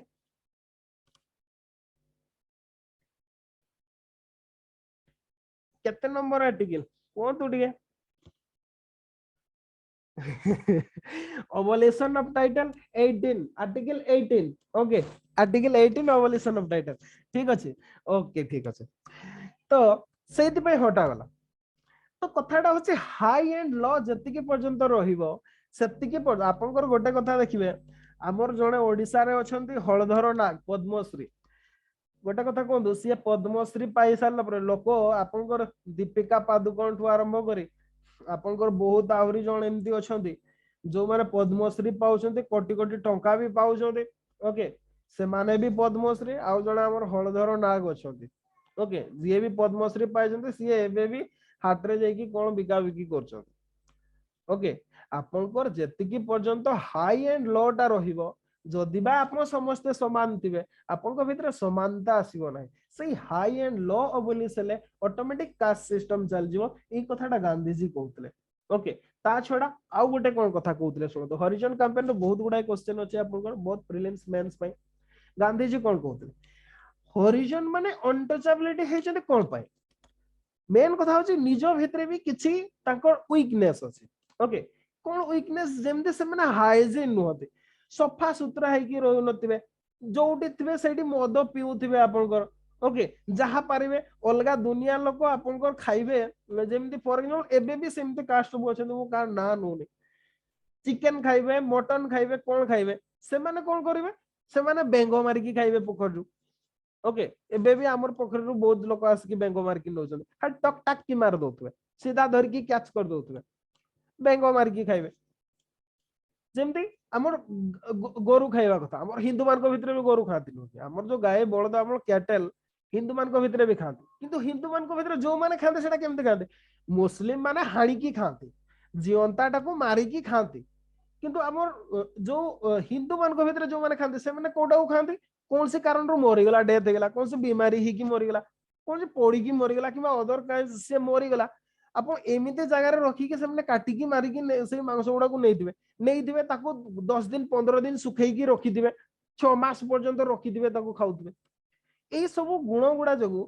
[SPEAKER 1] केते नंबर आर्टिकल कोतो दिए abolition of title 18 article 18 okay article 18 abolition of title ठीक अछि ओके ठीक अछि तो सेति पे हटा गला तो कथाटा होचे हाई एंड लो जति के पर्यंत रहिबो सेति के आपनकर गोटे कथा देखिबे हमर जणे ओडिसा रे अछंती हळधर नाग पद्मश्री गोटे कथा कोंदु सी पद्मश्री पाई सारला पर लोक आपनकर दीपिका पादुकोण ठु आरंभ करी आपनकर बहुत आवरी जण एमती अछंती जो माने पद्मश्री पाउछन्ते कोटी कोटी टंका भी पाउछन्ते ओके से माने भी पद्मश्री आउ जणा हमर हलधर नाग अछन्ते ओके जे भी पद्मश्री पाइछन्ते सिए एबे भी हाथ रे जाई कि कोन बिका बिकी करछन्ते ओके आपनकर जेतिकी पर्यंत हाई एंड लो टा रहिबो जदि बा आपण समस्त समान थिबे आपनको भितर समानता आसीबो नाही सेही हाई एंड लो अबोलिसले ऑटोमेटिक कास्ट सिस्टम चल जिवो ई कथाटा गांधी जी कहउतले ओके ता छडा आउ गोटे कोन कथा कहउतले सुनो तो हरिजन कैंपेन रो बहुत गुडा क्वेश्चन अछि आपनकर बहुत प्रीलिम्स मेंस पय गांधी जी कोन कहउतले हरिजन माने अनटचेबिलिटी हे जते कोन पय मेन कथा होची निजो भितरे भी किछि तांकर वीकनेस अछि ओके कोन वीकनेस जेमते से माने हाइजीन नहोते सफा सुतरा है कि रहि नथिबे जोटी थिबे सेठी मद पिउथिबे आपनकर ओके जहा पारिबे अलगा दुनिया लोक आपनकर खाइबे जेमति फॉर एग्जांपल एबे भी सेमति कास्ट सब अछन वो का ना नोने चिकन खाइबे मटन खाइबे कोन खाइबे से माने कोन करिवे से माने बेंगो मारी की खाइबे पोखरु ओके एबे भी हमर पोखरु बहुत लोक आस की बेंगो मार की नोजन हट टक टक की मार दोथबे सीधा धर की कैच कर दोथबे बेंगो मार की खाइबे जेमति हमर गोरु खाइबा कथा हमर हिंदू मान को भितरे भी गोरु खाती न हमर जो गाय बळद हमर कैटल हिंदू मान को भितरे भी खाती किंतु हिंदू मान को भितरे जो माने खाते सेटा केमते खाते मुस्लिम माने हाणी की खाती जीवंता टाको मारी की खाती किंतु हमर जो हिंदू मान को भितरे जो माने खाते से माने कोडा खाती कौन से कारण रो मरि गला डेथ गेला कौन से बीमारी ही की मरि गला कौन से पोड़ी की मरि गला किबा अदर काइंड से मरि गला आपण एमिते जगह रे रखी के सेमने काटी की मारी की से मांस गुडा को नहीं दिबे ताको 10 दिन 15 दिन सुखई की रखी दिबे 6 मास पर्यंत रखी दिबे ताको खाउतबे ए सब गुण गुडा जगु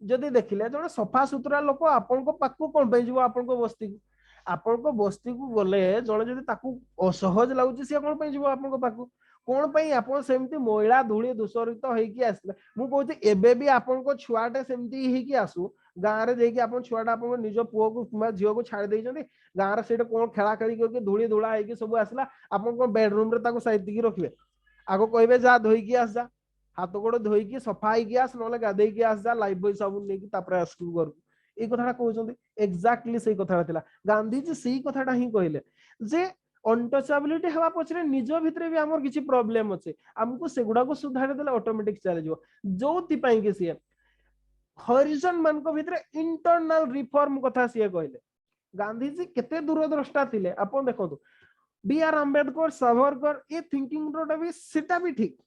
[SPEAKER 1] जदि देखिले जने सफा सुतरा लोक आपन को पाकू कोन पे जीवो आपन को बस्ती को गले जने जदि ताकू असहज लागुची से कोन पे जीवो आपन को पाकू कोन पे आपन सेमती महिला धूली दूषरित होई की आसले मु कहते एबे भी आपन को छुआटे सेमती ही की आसु गाँ रे जाइए आप छुआटा आप निज पुओ को झील को छाड़ी देते गाँव में से कौन खेला खेली करके धूली धूला है सब आसला आप बेडरूम रे साइड रखिए आगो कहे जा धोईकी आस जा हाथ गोड़ धोईकी सफा होगी आस ना गाधेकी आस जा लाइफ बॉय साबुन नहीं आसू घर ये कथा कहते एक्जाक्टली से कथा गांधीजी से कथा ही कहले जे अनटचेबिलिटी हवा पछरे निज भितरे भी हमर किछि प्रॉब्लम अछि हमको सेगुडा को सुधार देले ऑटोमेटिक चले जो जोति पई के से हरिजन मान को भितरे इंटरनल रिफॉर्म कथा से कहले गांधीजी केते दूरद्रष्टा थिले आपण देखो बी आर अंबेडकर सावरकर ये थिंकिंग रोटा भी सेटा भी ठीक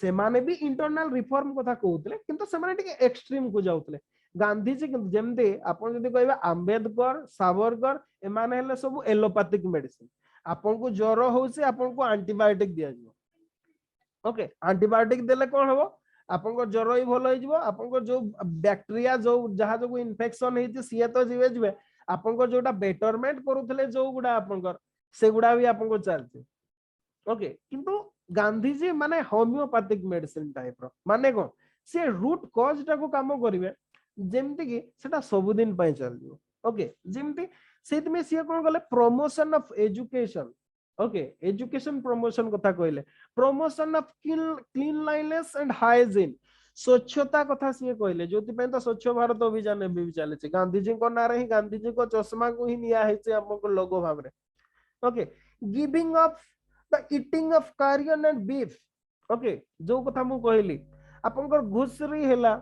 [SPEAKER 1] से माने भी इंटरनल रिफॉर्म कथा कहउतले किंतु से माने टिके एक्सट्रीम को जाउतले गांधीजी जेमते आपण जदी कहबा अंबेडकर सावरकर ए माने हेले सब एलोपैथिक मेडिसिन आपन को ज्वर होउसे आपन को एंटीबायोटिक दिया जिवो ओके एंटीबायोटिक देले कोन हबो आपन ज्वर ही भल हो आपन जो बैक्टेरिया जो जहाँ जो इन्फेक्शन होती सी तो जीवे जीवे आपन जोटा बेटरमेंट करुले जो गुड़ा आपन से गुड़ा भी आपन चलती ओके किंतु गांधीजी माने होमियोपैथिक मेडिसिन टाइप रो माने कौन से रूट कॉज टा को काम करेंगे जेमती कि सेटा सबुदिन पाई चल जिवो ओके जेमती सेत में सी कोन गले promotion of education okay education promotion कथा कहले promotion of cleanliness and hygiene स्वच्छता कथा सी कहले जोति पे तो स्वच्छ भारत अभियान एबे भी चले छै गांधी जी को नारे ही गांधी जी को चश्मा को ही निया है छै हमको लोगो भाव रे okay giving of the eating of carrion and beef okay जो कथा मु कहली आपनकर घुसरी हैला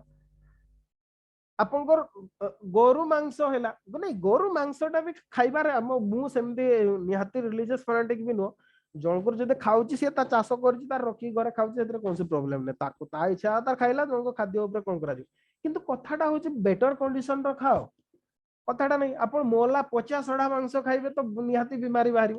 [SPEAKER 1] आपनकर गोरु मांस हैला नै गोरु मांसटा भी खाइबारे हम मु सेमती निहाती रिलीजियस फैनाटिक भी नो जनकर जदे खाउची से ता चाष करची तार रखी घरे खाउची एतरे कोनसे प्रॉब्लम नै ताको ता इच्छा तार खाइला जनको खाद्य ऊपर कोन करा दी किंतु कथाटा होची बेटर कंडीशन रो खाओ कथाटा नै आपन मोला 50 सडा मांस खाइबे तो निहाती बीमारी बाहरी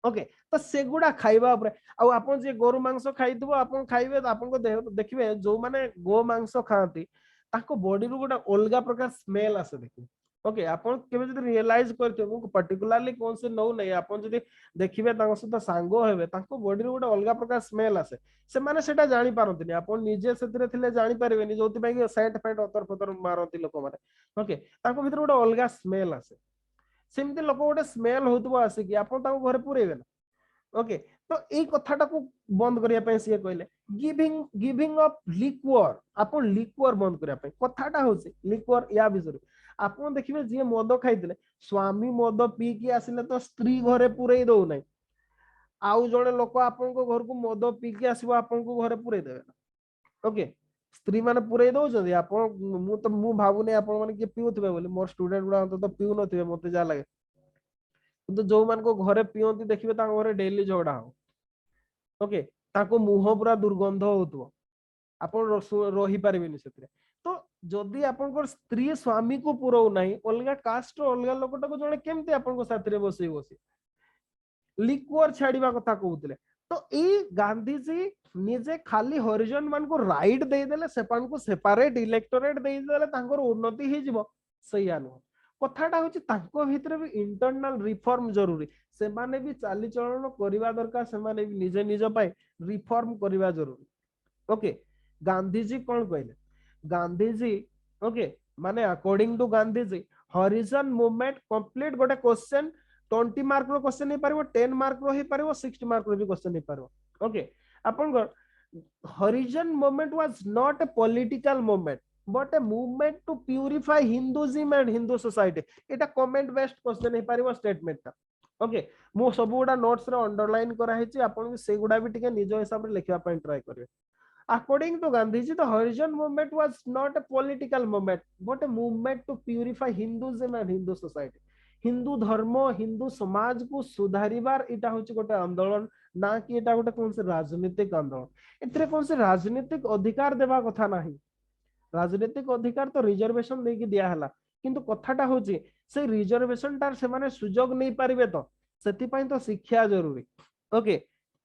[SPEAKER 1] ओके तो सेगुडा खाइबा ऊपर आ आपन जे गोरु मांस खाइदबो आपन खाइबे आपन को देखिबे जो माने गो मांस खाती ताको बॉडी रो गोटा अलगा प्रकार स्मेल आसे देखि ओके आपन केबे जदि रियलाइज करते मु पर्टिकुलरली कोन से नो नै आपन जदि देखिबे ताको सहित सांगो हेबे ताको बॉडी रो गोटा अलगा प्रकार स्मेल आसे से माने सेटा जानि पारंतिनी आपन निजे सेतरे थिले जानि पारिबेनी जोति पई साइड फाइट अतर फतर मारंती लोक माने ओके ताको भीतर गोटा अलगा स्मेल आसे सेमती लोक गोटे स्मेल होतबो आसे कि आपन ताको घरे पुरेबे ना ओके तो এই কথাটাକୁ বন্ধ করিয়া ପାଇଁ সিଏ କହିଲେ गिविंग ऑफ लिक्वर आपन लिक्वर बंद करिया ପାଇଁ कथाटा होছে लिक्वर या बिसरे आपण देखिबे जे मद खाइतले स्वामी मद पी की आसिले तो स्त्री घरे पुरई दउ नै आउ जणे लोक आपन को घर को मद पी की आसीबो आपन को घरे पुरई देबे ओके स्त्री माने पुरई दउछथि आपण मु भाबुने आपण माने के पिउथबे बोली मोर स्टूडेंट गुडा तो पिउ नथिबे मते जा लागे किंतु जो मान को घरे पियंती देखिबे ता घरे डेली झगड़ा हो ओके ताको मुह पूरा दुर्गंध होतबो आपण रही पारिबेनी सेतरे तो जदि आपन स्त्री स्वामी को पुरौ नाही अलगा कास्ट अलगा लोकटा को जणे केमते आपन को साथी रे बसी बसी लिक्वर छाड़ीबा कथा कहउतले तो ई गांधी जी निजे खाली हरिजन मान को राइट दे देले सेपान को सेपरेट इलेक्टोरेट दे देले तांकर उन्नति हे जिवो सैया नु कथाटा होची तांको भितरे भी इंटरनल रिफॉर्म जरूरी से माने भी चाली चलन करिवा दरकार से माने भी निजे निज पाए रिफॉर्म करिवा जरूरी ओके गांधी जी कोन कहले गांधी जी ओके माने according to Gandhi ji Harijan movement complete गोटे क्वेश्चन 20 मार्क रो क्वेश्चन नहीं पारिबो 10 मार्क रो ही पारिबो 60 मार्क रो भी क्वेश्चन नहीं पारिबो ओके अपन Harijan movement was not a political movement but a movement to purify Hinduism and Hindu society एटा कमेंट बेस्ड क्वेश्चन नहीं पारिबो स्टेटमेंट ता ओके मो सब गुडा नोट्स रे अंडरलाइन करा हेची अपन भी से गुडा भी टिके निज हिसाब रे लिखिबा पय ट्राई करिवे according to Gandhiji the Harijan movement was not a political movement but a movement to purify Hinduism and Hindu society Hindu धर्म हिंदू समाज को सुधारिबार इटा होची गोटे आंदोलन ना कि इटा गोटे कोन से राजनीतिक आंदोलन एतरे कोन से राजनीतिक अधिकार देबा कथा नाही राजनीतिक अधिकार तो रिजर्वेशन दे कि दिया हला किंतु कथाटा होची से रिजर्वेशन तार से माने सुजोग नहीं पारिबे तो सेति पय तो शिक्षा जरूरी ओके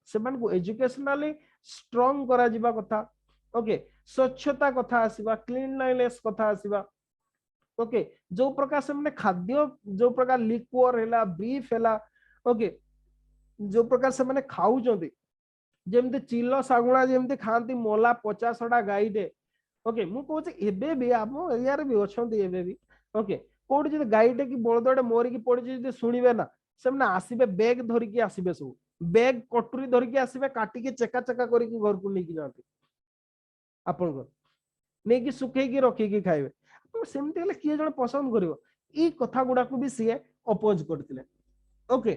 [SPEAKER 1] से मान को एजुकेशनली स्ट्रांग करा जिबा कथा ओके स्वच्छता कथा आसीबा क्लीनलीनेस कथा आसीबा ओके जो प्रकार से माने खाद्य जो प्रकार लिक्वर हैला बीफ हैला ओके जो प्रकार से माने खाउ जंदी जेमते चिल्लो सागुणा जेमते खांती मोला 50टा गाईटे ओके मु कहू जे एबे भी आप एरिया रे भी अछंती एबे भी ओके कोड जे गाईटे की बळदडे मोरी की पड़ी जे सुनिबे ना से माने आसीबे बैग धरि की आसीबे सब बैग कटुरी धरि की आसीबे काटी के चेका चेका करी की घर को नै की जाती आपन को नै की सुखे की रखी की खाइबे सेमते हले किए जण पसंद करिवो ई कथा गुडा को भी सीए अपोज करथिले ओके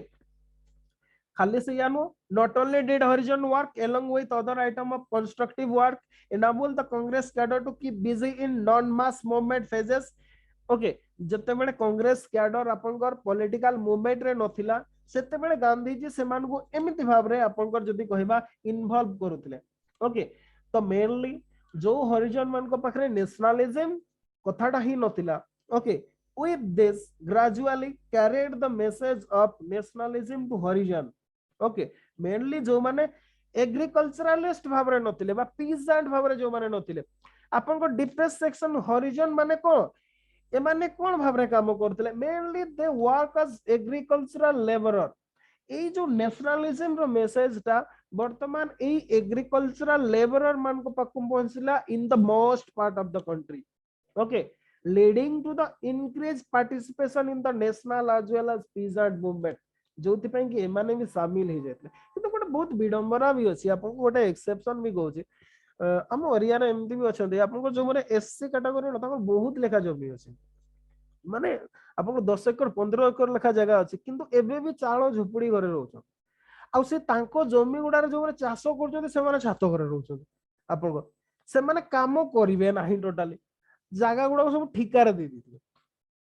[SPEAKER 1] खाली से यानो not only did Harijan work along with other item of constructive work enable the Congress cadre to keep busy in non-mass movement phases okay जते बेले कांग्रेस कैडर आपनकर पॉलिटिकल मूवमेंट रे नथिला सेते बेले गांधी जी सेमान को एमिति भाव रे आपनकर जदी कहबा इन्वॉल्व करूथिले ओके तो मेनली जो हरिजन मान को पाखरे नेशनलिज्म कथाटा ही नथिला okay with this gradually carried the message of nationalism to Harijan okay mainly जो माने एग्रीकल्चरलिस्ट भाव रे नथिले बा पीजेंट भाव रे जो माने नथिले आपन को डिप्रेस सेक्शन हरिजन माने को ए माने कोन भाव रे काम करथिले mainly they work as agricultural labourer ए जो नेशनलिज्म रो मेसेज ता वर्तमान ए एग्रीकल्चरल लेबरर मान को पक्कम पहुंचला in the most part of the country okay leading to the increased participation in the national as well as peasant movement जोथि पय कि एमाने भी शामिल हे जेतले किंतु गोटे बहुत विडंबना भी अछि आपन को गोटे एक्सेप्शन भी कहूची हम एरिया रे एमती भी अछंती आपन को जो माने एससी कैटेगरी न ताको बहुत लेखा जमी अछि माने आपन को 10 एकड़ 15 एकड़ लेखा जगह अछि किंतु एबे भी चाळ झुपड़ी घरे रहउछ आ से तांको जमी गुडा रे जो माने चासो करछथि से माने छातो घरे रहउछ आपन को से माने काम करिवे नाही टोटली जागा गुडा सब ठिकार दे दिथिले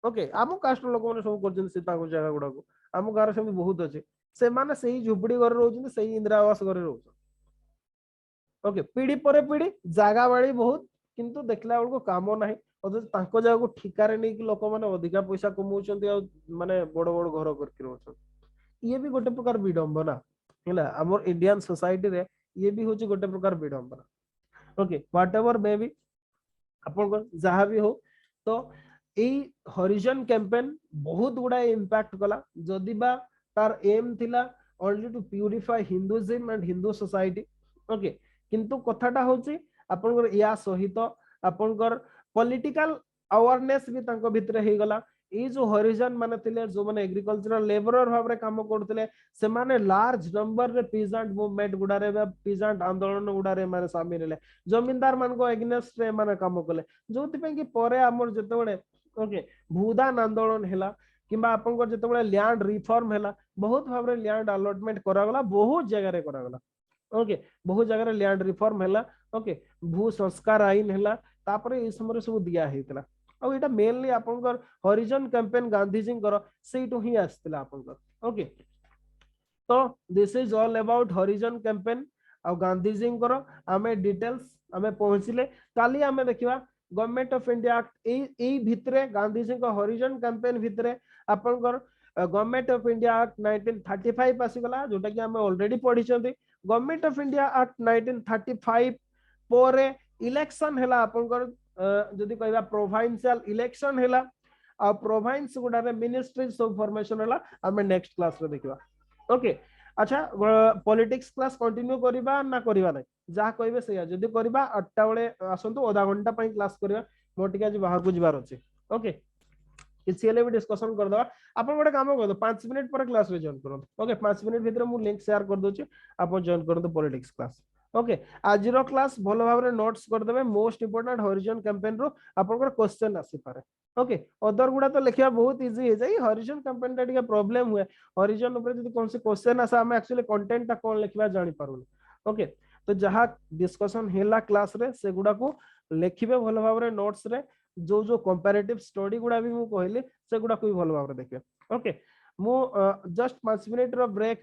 [SPEAKER 1] ओके आम कास्ट लोक माने सब करछन से ताको जागा गुडा को आम गार से बहुत अच्छे से माने सही झुपड़ी घर रहउछन सही इंदिरा आवास घर रहउछन ओके पीढ़ी पर पीढ़ी जागा बाड़ी बहुत किंतु देखला बेल को काम नाही अथच तांको जागा को ठिकारे नै कि लोक माने अधिका पैसा कमाउछन आ माने बड़ बड़ घर करके रहउछन ये भी गोटे प्रकार विडंबना हैला हमर इंडियन सोसाइटी रे ये भी होची गोटे प्रकार विडंबना ओके व्हाटएवर मे बी अपन को जहां भी हो तो ए हरिजन कैंपेन बहुत गुडा इंपैक्ट कला जदी बा तार एम थिला only to purify Hinduism and Hindu society okay किंतु कथाटा होची अपन को या सहित अपन को पॉलिटिकल अवेयरनेस भी तांको भितरे हे गला ए जो हरिजन माने थिले जो माने एग्रीकल्चरल लेबरर भाव रे काम करथिले से माने लार्ज नंबर रे पीजेंट मूवमेंट गुडा रे पीजेंट आंदोलन गुडा रे माने शामिल ले जमींदार मान को एग्नेस्ट रे माने काम कले जोथि पे कि परे हमर जते बडे ओके भूदान आंदोलन हैला किंबा आपनकर जतबे लैंड रिफॉर्म हैला बहुत भाबरे लैंड अलॉटमेंट करा गला बहुत जगह रे करा गला ओके बहुत जगह रे लैंड रिफॉर्म हैला ओके भू संस्कार आईन हैला तापरे ए समय सब दिया हेतला और एटा मेनली आपनकर हरिजन कैंपेन गांधी जी कर सेटू ही आस्तिला आपनकर ओके तो this is all about Harijan campaign और गांधी जी कर आमे डिटेल्स आमे पहुंचले काली आमे देखिबा गवर्नमेंट ऑफ इंडिया एक्ट ए भितरे गांधी जी को हरिजन कैंपेन भितरे आपनकर गवर्नमेंट ऑफ इंडिया एक्ट 1935 आसीगला जोटा कि आमे ऑलरेडी पढ़ी छथि गवर्नमेंट ऑफ इंडिया एक्ट 1935 पोरे इलेक्शन हैला आपनकर जदि कहबा प्रोविंशियल इलेक्शन हैला आ प्रोविंस गुडारे मिनिस्ट्रीज ऑफ फॉर्मेशन हैला आमे नेक्स्ट क्लास रे देखिबा ओके अच्छा पॉलिटिक्स क्लास कंटिन्यू करिबा ना करिबा नै जा कहबे से जदि करिबा 8टा बेले आसंतु आधा घंटा पई क्लास करिबा मोटिका जे बाहर को जिबार अछि ओके किसी हेले भी डिस्कशन कर दवा अपन गोटे काम कर दो 5 मिनिट पर क्लास रे जॉइन करो ओके 5 मिनिट भीतर मु लिंक शेयर कर दोची अपन जॉइन कर दो पॉलिटिक्स क्लास ओके आज रो क्लास भलो भाबरे नोट्स कर देबे मोस्ट इंपोर्टेंट हॉरिजन कैंपेन रो अपन को क्वेश्चन आसी पारे ओके अदर गुडा तो लिखिया बहुत इजी है जाई हॉरिजन कैंपेन टा के प्रॉब्लम हुए हॉरिजन ऊपर जदी कोन से क्वेश्चन आसा हम एक्चुअली कंटेंट टा कोन लिखबा जानि पारुन ओके तो जहां डिस्कशन हेला क्लास रे से गुडा को लिखिबे भलो भाबरे नोट्स रे जो जो कंपैरेटिव स्टडी गुडा भी मु कहले से गुडा को भी भलो भाबरे देखिबे ओके मु जस्ट 5 मिनिट रो ब्रेक